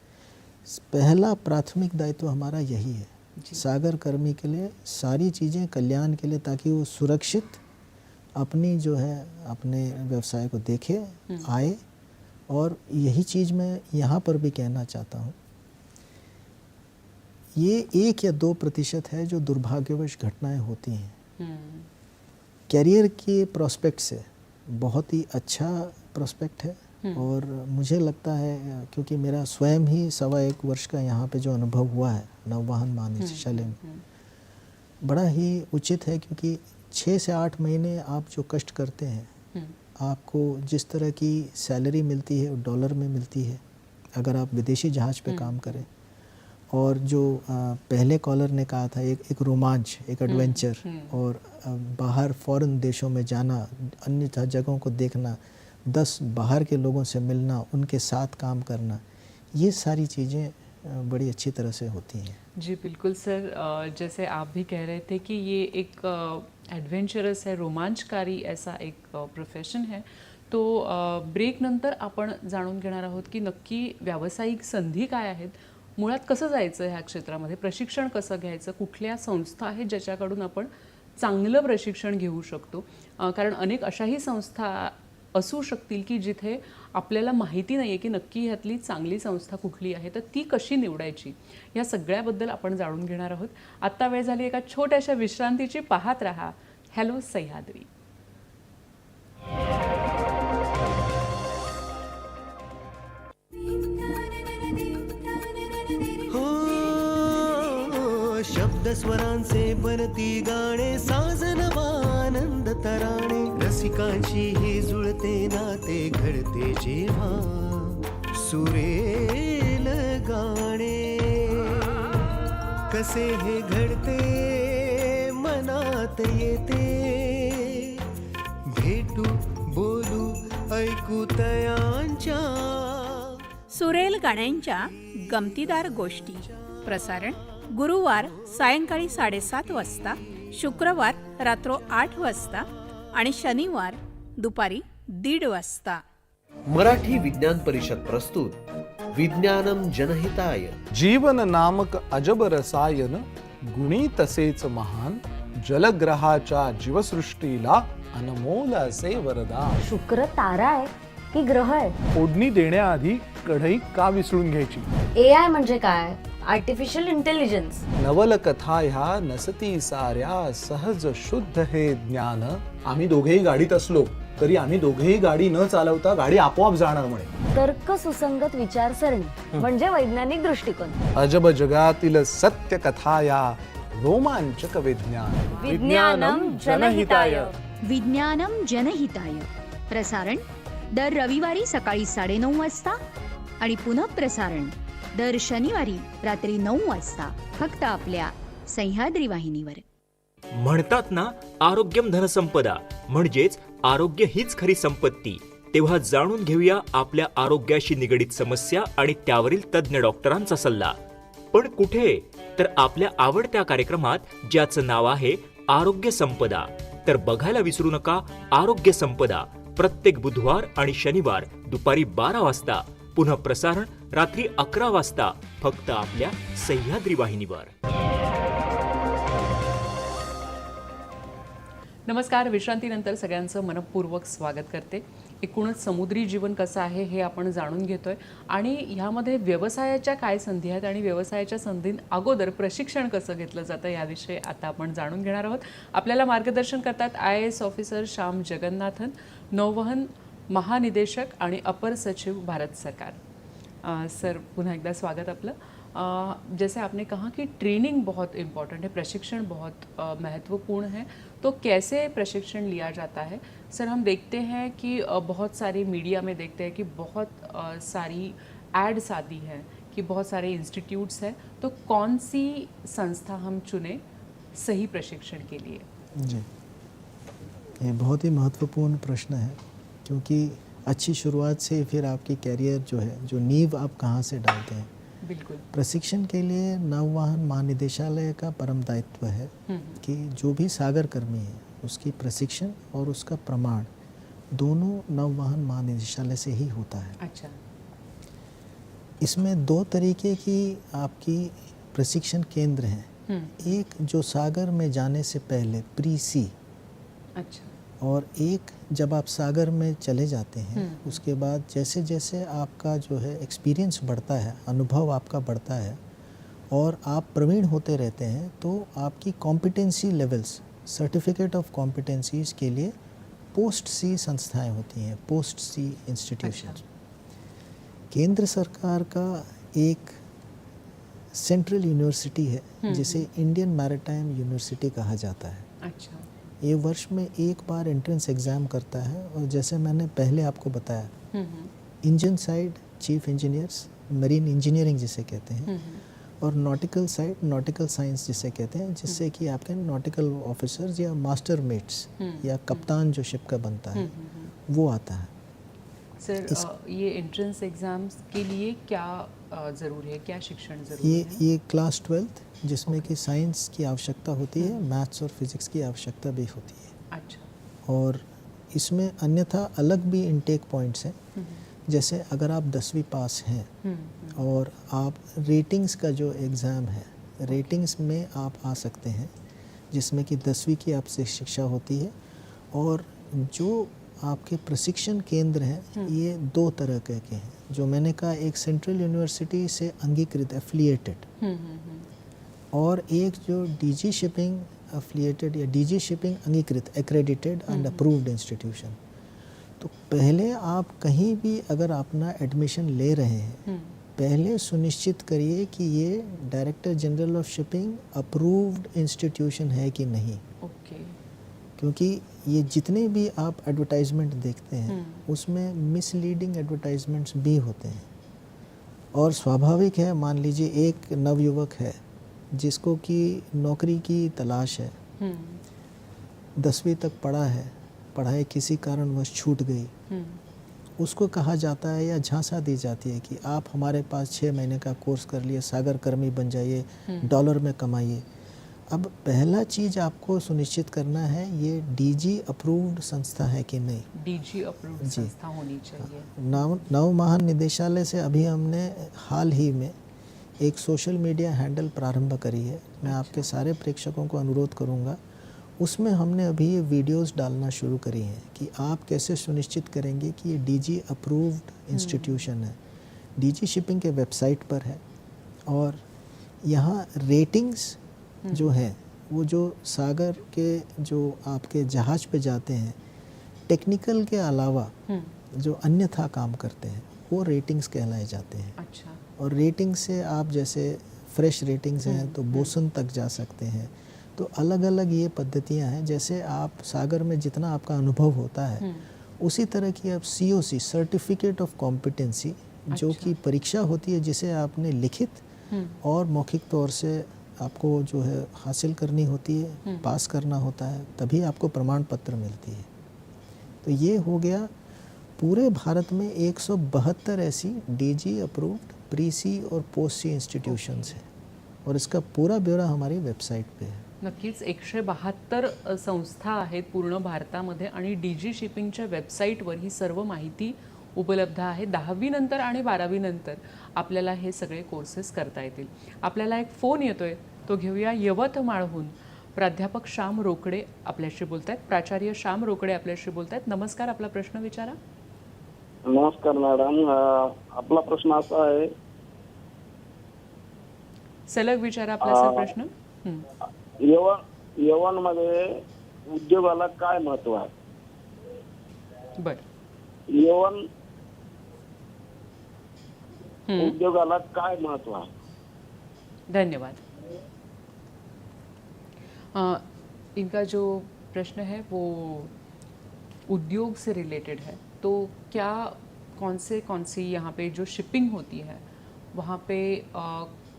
पहला प्राथमिक दायित्व हमारा यही है, सागर कर्मी के लिए सारी चीज़ें कल्याण के लिए, ताकि वो सुरक्षित अपनी जो है अपने व्यवसाय को देखे आए। और यही चीज़ मैं यहाँ पर भी कहना चाहता हूँ, ये 1 या 2% है जो दुर्भाग्यवश घटनाएं होती हैं। कैरियर के प्रोस्पेक्ट से बहुत ही अच्छा प्रोस्पेक्ट है, और मुझे लगता है क्योंकि मेरा स्वयं ही 1.25 वर्ष का यहाँ पे जो अनुभव हुआ है नौवहन महानिदेशालय में, बड़ा ही उचित है, क्योंकि 6 से 8 महीने आप जो कष्ट करते हैं, आपको जिस तरह की सैलरी मिलती है डॉलर में मिलती है अगर आप विदेशी जहाज़ पे काम करें, और जो पहले कॉलर ने कहा था एक रोमांच, एक एडवेंचर, और बाहर फॉरेन देशों में जाना, अन्य जगहों को देखना, 10 बाहर के लोगों से मिलना, उनके साथ काम करना, ये सारी चीज़ें बड़ी अच्छी तरह से होती हैं। जी बिल्कुल सर, जैसे आप भी कह रहे थे कि ये एक ॲडव्हेंचरस आहे, रोमांचकारी असा एक प्रोफेशन है. तो ब्रेक नंतर आपण जाणून घेणार आहोत की नक्की व्यावसायिक संधी काय आहेत, मुळात कसं जायचं ह्या क्षेत्रामध्ये, प्रशिक्षण कसं घ्यायचं, कुठल्या संस्था आहेत ज्याच्याकडून आपण चांगलं प्रशिक्षण घेऊ शकतो. कारण अनेक अशाही संस्था असू शकतील की जिथे आपल्याला माहिती नाही आहे की नक्की ह्यातली चांगली संस्था कुठली आहे, तर ती कशी निवडायची, या सगळ्याबद्दल आपण जाणून घेणार आहोत. आत्ता वेळ झाली एका छोट्याशा विश्रांतीची. पाहत रहा हॅलो सह्याद्री. शब्द स्वरांचे बनती गाणे, साजन आनंद तराणे, रसिकांची ही जुळते नाते, घडते जेव्हा सुरेल गाणे, कसे हे घडते मनात येते, भेटू बोलू ऐकू तयांच्या सुरेल गाण्यांच्या गमतीदार गोष्टी. प्रसारण गुरुवार सायंकाळी 7:30 वाजता, शुक्रवार रात्र 8 वाजता आणि शनिवार दुपारी 1:30 वाजता. मराठी विज्ञान परिषद प्रस्तुत विज्ञानम जनहिताय. जीवन नामक अजब रसायन, गुणी तसेच महान, जलग्रहाच्या जीवसृष्टीला अनमोल असे वरदान. शुक्र तारा आहे की ग्रह आहे? फोडणी देण्याआधी कढई का विसळून घ्यायची? AI म्हणजे काय? Artificial intelligence. नवलकथा ह्या नसती साऱ्या, सहज शुद्ध हे ज्ञान. आम्ही दोघेही गाडीत असलो तरी आम्ही दोघेही गाडी न चालवता गाडी आपोआप जाणार म्हणे. तर्क सुसंगत विचारसरणी म्हणजे वैज्ञानिक दृष्टिकोन. अजब जगातील सत्य कथा या, रोमांचक विज्ञान. विज्ञानम जनहिताय. विज्ञानम जनहिताय. प्रसारण दर रविवारी सकाळी 9:30 वाजता आणि पुनः प्रसारण दर शनिवारी रात्री 9 वाजता, फक्त आपल्या सह्याद्री वाहिनीवर. म्हणतात ना, आरोग्यम धनसंपदा, म्हणजेच आरोग्य हीच खरी संपत्ती. तेव्हा जाणून घेऊया आपल्या आरोग्याशी निगडित समस्या आणि त्यावरील तज्ज्ञ डॉक्टरांचा सल्ला. पण कुठे? तर आपल्या आवडत्या कार्यक्रमात, ज्याचं नाव आहे आरोग्य संपदा. तर बघायला विसरू नका आरोग्य संपदा, प्रत्येक बुधवार आणि शनिवार दुपारी 12 वाजता, पुन्हा प्रसारण रात्री 11 वाजता, फक्त आपल्या सह्याद्री वाहिनीवर. नमस्कार. विश्रांतीनंतर सगळ्यांचं मनपूर्वक स्वागत करते. एकूणच समुद्री जीवन कसं आहे हे आपण जाणून घेतोय आणि ह्यामध्ये व्यवसायाच्या काय संधी आहेत आणि व्यवसायाच्या संधी अगोदर प्रशिक्षण कसं घेतलं जातं याविषयी आता आपण जाणून घेणार आहोत. आपल्याला मार्गदर्शन करतात IAS ऑफिसर श्याम जगन्नाथन, नौवहन महानिदेशक आणि अपर सचिव भारत सरकार. सर पुनः एकदा स्वागत आपलं. जैसे आपने कहा कि ट्रेनिंग बहुत इम्पॉर्टेंट है, प्रशिक्षण बहुत महत्वपूर्ण है, तो कैसे प्रशिक्षण लिया जाता है? सर हम देखते हैं कि बहुत सारे मीडिया में देखते हैं कि बहुत सारी एड्स आती हैं कि बहुत सारे इंस्टीट्यूट्स हैं, तो कौन सी संस्था हम चुने सही प्रशिक्षण के लिए? जी, ये बहुत ही महत्वपूर्ण प्रश्न है, क्योंकि अच्छी शुरुआत से फिर आपकी कैरियर जो है, जो नींव आप कहाँ से डालते हैं. बिल्कुल. प्रशिक्षण के लिए नौवहन महानिदेशालय का परम दायित्व है कि जो भी सागर कर्मी है उसकी प्रशिक्षण और उसका प्रमाण दोनों नौवहन महानिदेशालय से ही होता है. अच्छा. इसमें 2 तरीके की आपकी प्रशिक्षण केंद्र हैं. एक जो सागर में जाने से पहले प्री-सी. अच्छा. और एक जब आप सागर में चले जाते हैं उसके बाद जैसे जैसे आपका जो है एक्सपीरियंस बढ़ता है, अनुभव आपका बढ़ता है और आप प्रवीण होते रहते हैं, तो आपकी competency levels, certificate of competencies के लिए पोस्ट सी संस्थाएं होती हैं, पोस्ट सी इंस्टीट्यूशन. केंद्र सरकार का एक सेंट्रल यूनिवर्सिटी है जिसे इंडियन मैरिटाइम यूनिवर्सिटी कहा जाता है. अच्छा. ये वर्ष में एक बार एंट्रेंस एग्ज़ाम करता है और जैसे मैंने पहले आपको बताया, engine side chief engineers, marine engineering जिसे कहते हैं, और नॉटिकल साइड नॉटिकल साइंस जिसे कहते हैं, जिससे कि आपके नॉटिकल ऑफिसर्स या मास्टर मेट्स या कप्तान जो शिप का बनता है वो आता है। सर ये एंट्रेंस एग्जाम्स के लिए क्या ज़रूरी है, क्या शिक्षण ज़रूरी है? ये क्लास 12th जिसमें कि साइंस की आवश्यकता होती है, मैथ्स और फिजिक्स की आवश्यकता भी होती है। अच्छा। और इसमें अन्यथा अलग भी इनटेक पॉइंट्स हैं, जैसे अगर आप 10वीं पास हैं और आप रेटिंग्स का जो एग्ज़ाम है, रेटिंग्स में आप आ सकते हैं, जिसमें कि 10वीं की आपसे शिक्षा होती है। और जो आपके प्रशिक्षण केंद्र हैं ये 2 तरह के हैं, जो मैंने कहा एक सेंट्रल यूनिवर्सिटी से अंगीकृत एफिलिएटेड और एक जो डीजी शिपिंग एफिलिएटेड या डीजी शिपिंग अंगीकृत एक्रेडिटेड एंड अप्रूव्ड इंस्टीट्यूशन। तो पहले आप कहीं भी अगर अपना एडमिशन ले रहे हैं, पहले सुनिश्चित करिए कि ये director general of shipping approved institution है कि नहीं। ओके। क्योंकि ये जितने भी आप एडवर्टाइजमेंट देखते हैं उसमें मिसलीडिंग एडवर्टाइजमेंट्स भी होते हैं। और स्वाभाविक है, मान लीजिए एक नवयुवक है जिसको कि नौकरी की तलाश है, 10वीं तक पढ़ा है, पढ़ाई किसी कारणवश छूट गई, उसको कहा जाता है या झांसा दी जाती है कि आप हमारे पास 6 महीने का कोर्स कर लिए, सागर कर्मी बन जाइए, डॉलर में कमाइए। अब पहला चीज़ आपको सुनिश्चित करना है ये डीजी अप्रूव्ड संस्था है कि नहीं। डीजी अप्रूव्ड संस्था होनी चाहिए। नव महानिदेशालय से अभी हमने हाल ही में एक सोशल मीडिया हैंडल प्रारंभ करी है। मैं आपके सारे प्रेक्षकों को अनुरोध करूंगा, उसमें हमने अभी ये वीडियोस डालना शुरू करी हैं कि आप कैसे सुनिश्चित करेंगे कि ये डीजी अप्रूव्ड इंस्टीट्यूशन है। डीजी शिपिंग के वेबसाइट पर है और यहाँ रेटिंग्स जो है वो जो सागर के जो आपके जहाज़ पे जाते हैं, टेक्निकल के अलावा जो अन्यथा काम करते हैं वो रेटिंग्स कहलाए जाते हैं। अच्छा। और रेटिंग से आप जैसे फ्रेश रेटिंग्स हैं तो बोसन तक जा सकते हैं। तो अलग अलग ये पद्धतियां हैं। जैसे आप सागर में जितना आपका अनुभव होता है उसी तरह की आप COC सर्टिफिकेट ऑफ कॉम्पिटेंसी जो कि परीक्षा होती है, जिसे आपने लिखित और मौखिक तौर से आपको जो है हासिल करनी होती है, पास करना होता है, तभी आपको प्रमाण पत्र मिलती है। तो ये हो गया पूरे भारत में 172 ऐसी डीजी अप्रूव्ड प्री सी और पोस्ट सी इंस्टीट्यूशंस हैं और इसका पूरा ब्यौरा हमारी वेबसाईट पे है। नक्कीच 172 संस्था आहेत पूर्ण भारतामध्ये आणि डीजी शिपिंगच्या वेबसाईटवर ही सर्व माहिती उपलब्ध आहे। 10वी नंतर आणि 12वी नंतर आपल्याला हे सगळे कोर्सेस करता येतील। आपल्याला एक फोन येतोय, तो घेऊया। यवतमाळहून प्राध्यापक श्याम रोकडे आपल्याशी बोलतायत, प्राचार्य श्याम रोकडे आपल्याशी बोलतायत। नमस्कार, आपला प्रश्न विचारा। नमस्कार मॅडम, आपला प्रश्न असा आहे, सलग विचारा आपला सर प्रश्न। यवन मध्ये उद्योगाला काय महत्व आहे? बर, यवन उद्योगाला काय महत्व आहे? धन्यवाद। इनका जो प्रश्न है वो उद्योग से रिलेटेड है। तो क्या कौन सी यहाँ पे जो शिपिंग होती है वहाँ पे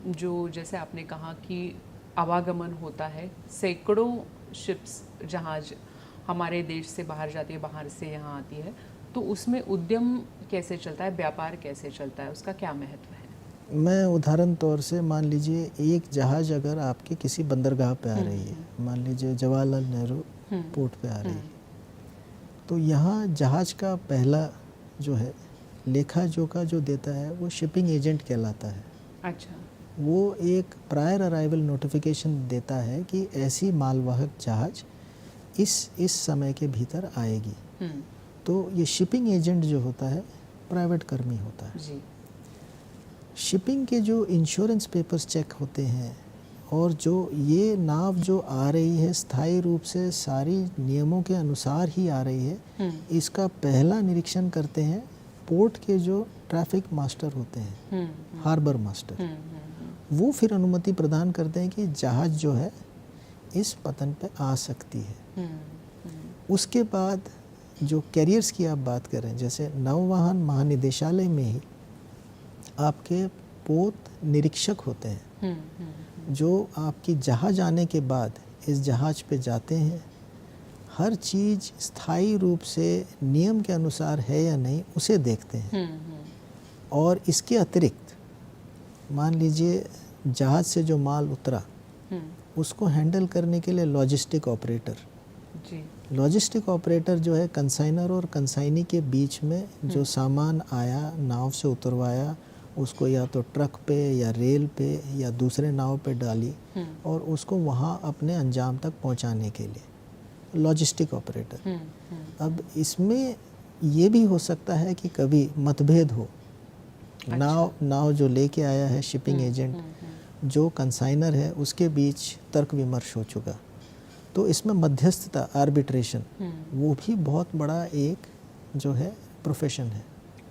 जो जैसे आपने कहा कि आवागमन होता है, सैकड़ों शिप्स जहाज हमारे देश से बाहर जाती है, बाहर से यहाँ आती है, तो उसमें उद्यम कैसे चलता है, व्यापार कैसे चलता है, उसका क्या महत्व है? मैं उदाहरण तौर से मान लीजिए एक जहाज़ अगर आपके किसी बंदरगाह पे आ रही है, मान लीजिए जवाहरलाल नेहरू पोर्ट पे आ रही है, तो यहाँ जहाज़ का पहला जो है लेखा जोखा जो देता है वो शिपिंग एजेंट कहलाता है। अच्छा। वो एक प्रायर अराइवल नोटिफिकेशन देता है कि ऐसी मालवाहक जहाज इस समय के भीतर आएगी। तो ये शिपिंग एजेंट जो होता है प्राइवेट कर्मी होता है जी। शिपिंग के जो इंश्योरेंस पेपर्स चेक होते हैं और जो ये नाव जो आ रही है स्थायी रूप से सारी नियमों के अनुसार ही आ रही है, इसका पहला निरीक्षण करते हैं पोर्ट के जो ट्रैफिक मास्टर होते हैं, हार्बर मास्टर। वो फिर अनुमति प्रदान करते हैं कि जहाज जो है इस पतन पे आ सकती है। उसके बाद जो कैरियर्स की आप बात करें, जैसे नौवहन महानिदेशालय में ही आपके पोत निरीक्षक होते हैं जो आपकी जहाज आने के बाद इस जहाज पे जाते हैं, हर चीज़ स्थायी रूप से नियम के अनुसार है या नहीं उसे देखते हैं। और इसके अतिरिक्त मान लीजिए जहाज से जो माल उतरा उसको हैंडल करने के लिए लॉजिस्टिक ऑपरेटर, लॉजिस्टिक ऑपरेटर जो है कंसाइनर और कंसाइनी के बीच में जो सामान आया नाव से उतरवाया, उसको या तो ट्रक पे या रेल पे या दूसरे नाव पे डाली और उसको वहाँ अपने अंजाम तक पहुँचाने के लिए लॉजिस्टिक ऑपरेटर। अब इसमें ये भी हो सकता है कि कभी मतभेद हो। नाव जो लेके आया है शिपिंग एजेंट, जो कंसाइनर है, उसके बीच तर्क विमर्श हो चुका, तो इसमें मध्यस्थता आर्बिट्रेशन वो भी बहुत बड़ा एक जो है प्रोफेशन है।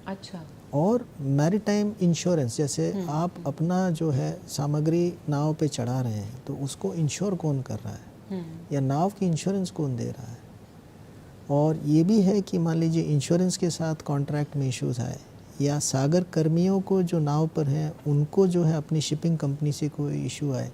अच्छा। और मैरीटाइम इंश्योरेंस, जैसे आप अपना जो है सामग्री नाव पे चढ़ा रहे हैं तो उसको इंश्योर कौन कर रहा है या नाव की इंश्योरेंस कौन दे रहा है। और ये भी है कि मान लीजिए इंश्योरेंस के साथ कॉन्ट्रैक्ट में इश्यूज आए या सागर कर्मियों को जो नाव पर हैं उनको जो है अपनी शिपिंग कंपनी से कोई इशू आए,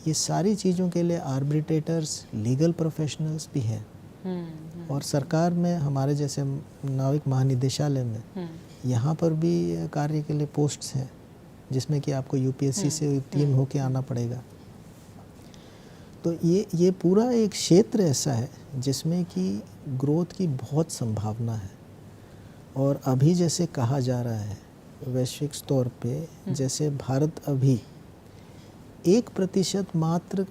ये सारी चीज़ों के लिए आर्बिट्रेटर्स, लीगल प्रोफेशनल्स भी हैं। और सरकार में हमारे जैसे नाविक महानिदेशालय में यहाँ पर भी कार्य के लिए पोस्ट्स हैं जिसमें कि आपको यूपीएससी से उत्तीर्ण होके आना पड़ेगा। तो ये पूरा एक क्षेत्र ऐसा है जिसमें कि ग्रोथ की बहुत संभावना है। और अभी जैसे कहा जा रहा है वैश्विक स्तर पे, जैसे भारत अभी 1% मात्र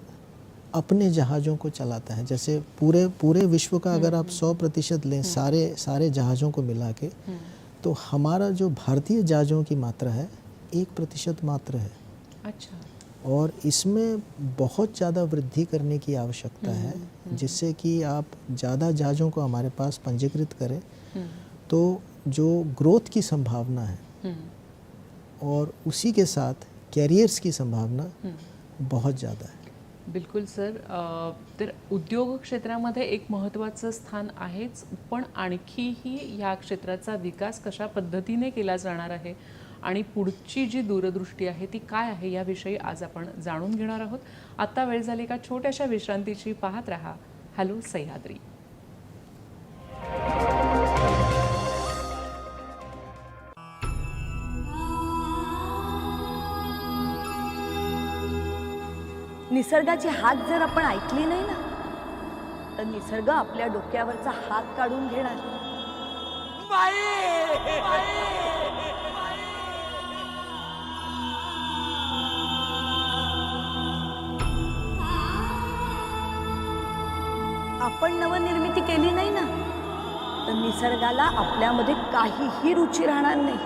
अपने जहाज़ों को चलाता है। जैसे पूरे विश्व का अगर आप 100% लें सारे जहाज़ों को मिला के, तो हमारा जो भारतीय जहाज़ों की मात्रा है 1% मात्र है। अच्छा। और इसमें बहुत ज़्यादा वृद्धि करने की आवश्यकता है जिससे कि आप ज़्यादा जहाज़ों को हमारे पास पंजीकृत करें तो जो ग्रोथ की संभावना है और उसी के साथ कॅरियर्स की संभावना बहुत ज़्यादा है। बिलकुल सर. तर उद्योग क्षेत्रामध्ये एक महत्त्वाचं स्थान आहेच, पण आणखीही या क्षेत्राचा विकास कशा पद्धतीने केला जाणार आहे आणि पुढची जी दूरदृष्टी आहे ती काय आहे याविषयी आज आपण जाणून घेणार आहोत. आता वेळ झाली का छोट्याशा विश्रांतीची. पाहत रहा हॅलो सह्याद्री. निसर्गाची हाक जर आपण ऐकली नाही ना तर निसर्ग आपल्या डोक्यावरचा हात काढून घेणार. आपण नवनिर्मिती केली नाही ना तर निसर्गाला आपल्यामध्ये काहीही रुची राहणार नाही.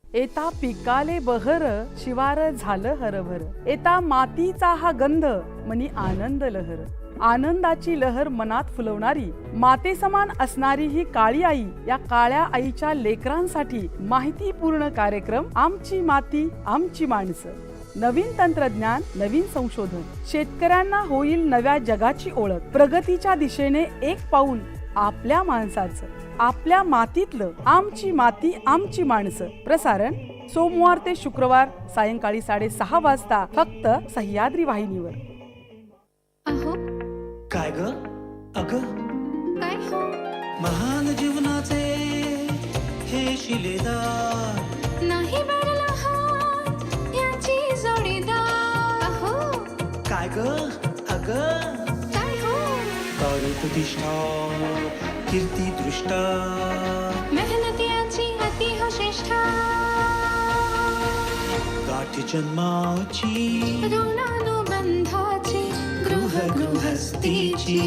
एता पिकाले बहर शिवार झालं हरभर. एता मातीचा हा गंध मनी आनंद लहर. आनंदाची लहर मनात फुलवणारी माते समान असणारी ही काळी आई या काळ्या आईच्या लेकरांसाठी माहितीपूर्ण कार्यक्रम आमची माती आमची माणसं. नवीन तंत्रज्ञान, नवीन संशोधन, शेतकऱ्यांना होईल नव्या जगाची ओळख. प्रगतीच्या दिशेने एक पाऊल आपल्या माणसाचं, आपल्या मातीतलं. आमची माती आमची माणसं. प्रसारण सोमवार ते शुक्रवार सायंकाळी 6:30 वाजता फक्त सह्याद्री वाहिनीवर. काय ग अग काय हो महान जीवनाचे हे शिलेदार नाही बरला हात याची जोडीदार. अहो काय ग अग काय हो कार्य प्रतिष्ठा कीर्ती दृष्टा मेहनतीची अति हो श्रेष्ठा. गाठी जन्माची ऋणानुबंधाची गृहस्थीची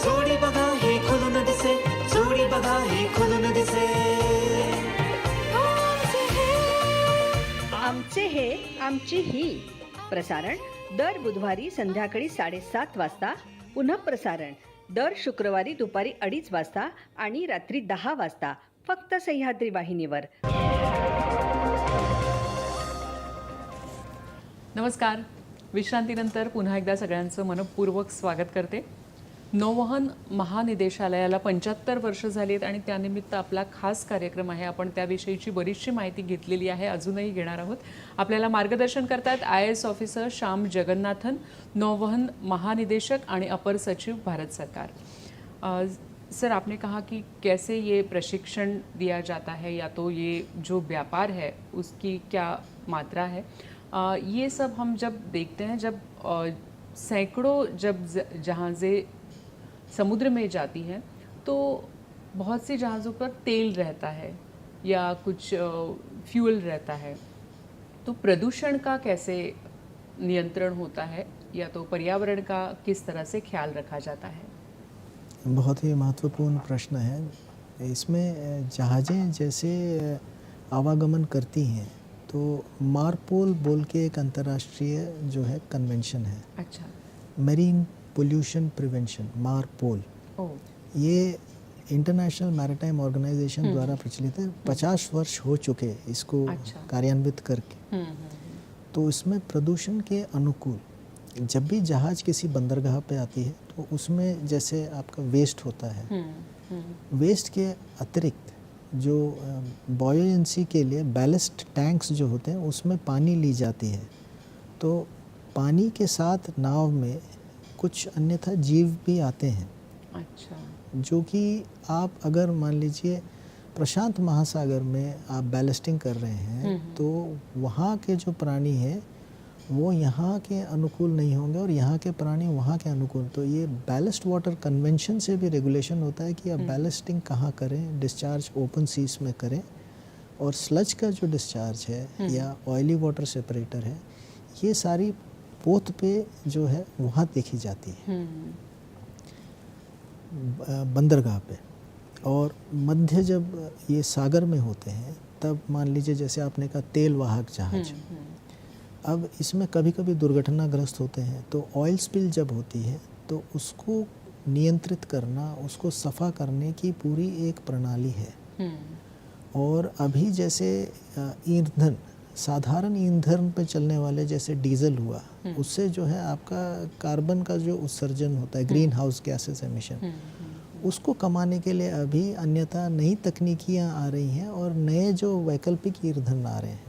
जोडी बघा हे खुलून दिसे. जोडी बघा हे खुलून दिसे. आमचे हे आमची ही. प्रसारण दर बुधवारी संध्याकाळी 7:30 वाजता. पुनः प्रसारण दर शुक्रवारी दुपारी 2:30 वाजता आणि रात्री 10 वाजता फक्त सह्याद्री वाहिनीवर. नमस्कार. विश्रांतीनंतर पुन्हा एकदा सगळ्यांचं मनपूर्वक स्वागत करते. नौवहन महानिदेशालयाला 75 वर्ष झाली आहेत आणि त्यानिमित्त आपला खास कार्यक्रम आहे. आपण त्याविषयीची बरीचशी माहिती घेतलेली आहे, अजूनही घेणार आहोत. आपल्याला मार्गदर्शन करतात IAS ऑफिसर श्याम जगन्नाथन, नौवहन महानिदेशक आणि अपर सचिव भारत सरकार. सर, आपने कहा कि कैसे ये प्रशिक्षण दिया जाता है या तो ये जो व्यापार है उसकी क्या मात्रा है. ये सब हम जब देखते हैं, जब सैकड़ों जब जहाज़ें समुद्र में जाती हैं तो बहुत सी जहाज़ों पर तेल रहता है या कुछ फ्यूल रहता है, तो प्रदूषण का कैसे नियंत्रण होता है या तो पर्यावरण का किस तरह से ख्याल रखा जाता है. बहुत ही महत्वपूर्ण प्रश्न है. इसमें जहाज़ें जैसे आवागमन करती हैं तो मारपोल बोल के एक अंतर्राष्ट्रीय जो है कन्वेंशन है. अच्छा. Marine pollution prevention, मारपोल. ये इंटरनेशनल मैरीटाइम ऑर्गेनाइजेशन द्वारा प्रचलित है. 50 वर्ष हो चुके इसको कार्यान्वित करके. तो इसमें प्रदूषण के अनुकूल जब भी जहाज़ किसी बंदरगाह पे आती है तो उसमें जैसे आपका वेस्ट होता है, वेस्ट के अतिरिक्त जो बॉयेंसी के लिए बैलिस्ट टैंक्स जो होते हैं उसमें पानी ली जाती है. तो पानी के साथ नाव में कुछ अन्यथा जीव भी आते हैं. अच्छा. जो कि आप अगर मान लीजिए प्रशांत महासागर में आप बैलिस्टिंग कर रहे हैं तो वहाँ के जो प्राणी हैं वो यहाँ के अनुकूल नहीं होंगे और यहाँ के प्राणी वहाँ के अनुकूल. तो ये बैलिस्ट वाटर कन्वेंशन से भी रेगुलेशन होता है कि आप बैलिस्टिंग कहाँ करें, डिस्चार्ज ओपन सीज में करें. और स्लज का जो डिस्चार्ज है या ऑयली वाटर सेपरेटर है, ये सारी पोत पे जो है वहाँ देखी जाती है बंदरगाह पे. और मध्य जब ये सागर में होते हैं तब मान लीजिए जैसे आपने कहा तेल वाहक जहाज, अब इसमें कभी कभी दुर्घटनाग्रस्त होते हैं. तो ऑयल स्पिल जब होती है तो उसको नियंत्रित करना, उसको सफ़ा करने की पूरी एक प्रणाली है. और अभी जैसे ईंधन, साधारण ईंधन पे चलने वाले जैसे डीजल हुआ, उससे जो है आपका कार्बन का जो उत्सर्जन होता है, ग्रीन हाउस गैसेस एमिशन, उसको कमाने के लिए अभी अन्यथा नई तकनीकियाँ आ रही हैं और नए जो वैकल्पिक ईंधन आ रहे हैं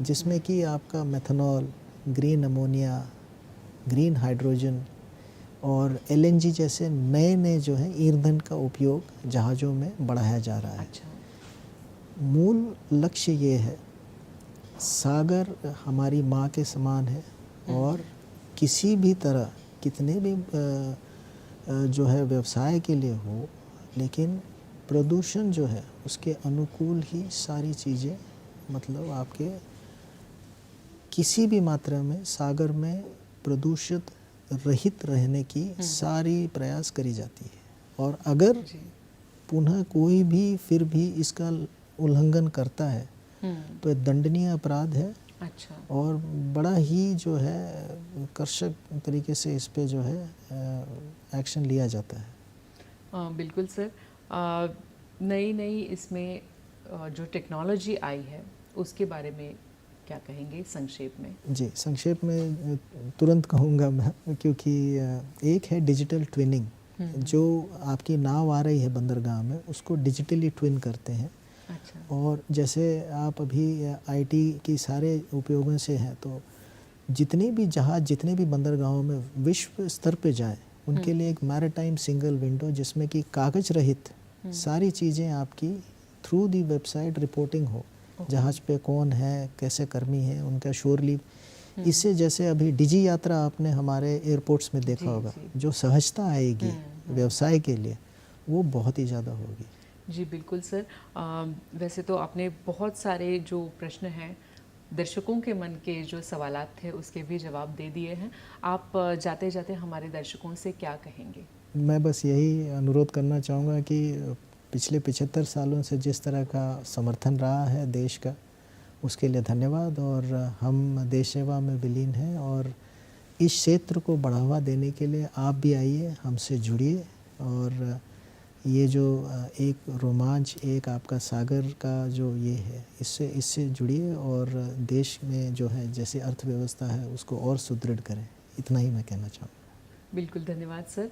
जिसमें कि आपका methanol, green ammonia, green hydrogen और LNG जैसे नए नए जो है ईंधन का उपयोग जहाज़ों में बढ़ाया जा रहा है. मूल लक्ष्य ये है, सागर हमारी माँ के समान है और किसी भी तरह कितने भी जो है व्यवसाय के लिए हो, लेकिन प्रदूषण जो है उसके अनुकूल ही सारी चीज़ें, मतलब आपके किसी भी मात्रा में सागर में प्रदूषित रहित रहने की सारी प्रयास करी जाती है. और अगर पुनः कोई भी फिर भी इसका उल्लंघन करता है तो ये दंडनीय अपराध है. अच्छा. और बड़ा ही जो है कर्षक तरीके से इस पे जो है एक्शन लिया जाता है. बिल्कुल सर. नई नई इसमें जो टेक्नोलॉजी आई है उसके बारे में क्या कहेंगे संक्षेप में? जी, संक्षेप में तुरंत कहूँगा मैं, क्योंकि एक है डिजिटल ट्विनिंग. जो आपकी नाव आ रही है बंदरगाह में उसको डिजिटली ट्विन करते हैं. अच्छा. और जैसे आप अभी IT की सारे उपयोगों से हैं तो जितने भी जहाज जितने भी बंदरगाहों में विश्व स्तर पे जाए उनके लिए एक मैरीटाइम सिंगल विंडो जिसमें कि कागज रहित सारी चीज़ें आपकी थ्रू दी वेबसाइट रिपोर्टिंग हो. जहाज पे कौन है, कैसे कर्मी है, उनका शोर लीव. इससे जैसे अभी डिजी यात्रा आपने हमारे एयरपोर्ट्स में देखा होगा, जो सहजता आएगी व्यवसाय के लिए वो बहुत ही ज़्यादा होगी. जी बिल्कुल सर. वैसे तो आपने बहुत सारे जो प्रश्न हैं, दर्शकों के मन के जो सवालात थे उसके भी जवाब दे दिए हैं. आप जाते जाते हमारे दर्शकों से क्या कहेंगे? मैं बस यही अनुरोध करना चाहूँगा कि पिछले 75 सालों से जिस तरह का समर्थन रहा है देश का, उसके लिए धन्यवाद. और हम देश सेवा में विलीन हैं और इस क्षेत्र को बढ़ावा देने के लिए आप भी आइए, हमसे जुड़िए और ये जो एक रोमांच, एक आपका सागर का जो ये है, इससे जुड़िए और देश में जो है जैसे अर्थव्यवस्था है उसको और सुदृढ़ करें. इतना ही मैं कहना चाहूँगा. बिलकुल धन्यवाद सर.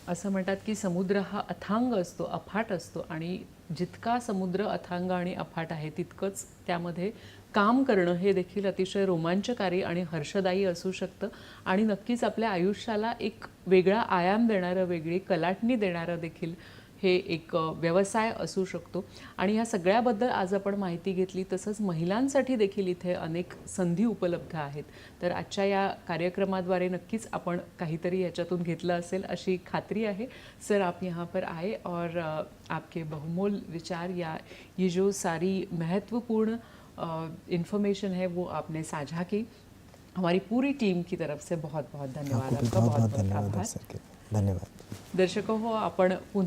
असं म्हणतात की समुद्र हा अथांग असतो, अफाट असतो आणि जितका समुद्र अथांग आणि अफाट आहे तितकंच त्यामध्ये काम करणं हे देखील अतिशय रोमांचकारी आणि हर्षदायी असू शकतं आणि नक्कीच आपल्या आयुष्याला एक वेगळा आयाम देणारं, वेगळी कलाटणी देणारं देखील हे एक व्यवसाय असू शकतो. आणि ह्या सगळ्याबद्दल आज आपण माहिती घेतली. तसंच महिलांसाठी देखील इथे अनेक संधी उपलब्ध आहेत. तर आजच्या या कार्यक्रमाद्वारे नक्कीच आपण काहीतरी याच्यातून घेतलं असेल अशी खात्री आहे. सर, आप यहाँ पर आए और आपके बहुमूल्य विचार या ये जो सारी महत्वपूर्ण इन्फॉर्मेशन है वो आपने साझा की. हमारी पूरी टीम की तरफ से बहुत बहुत धन्यवाद. आपका बहुत बहुत आभार. धन्यवाद. दर्शकों हो, आपण पुन्हा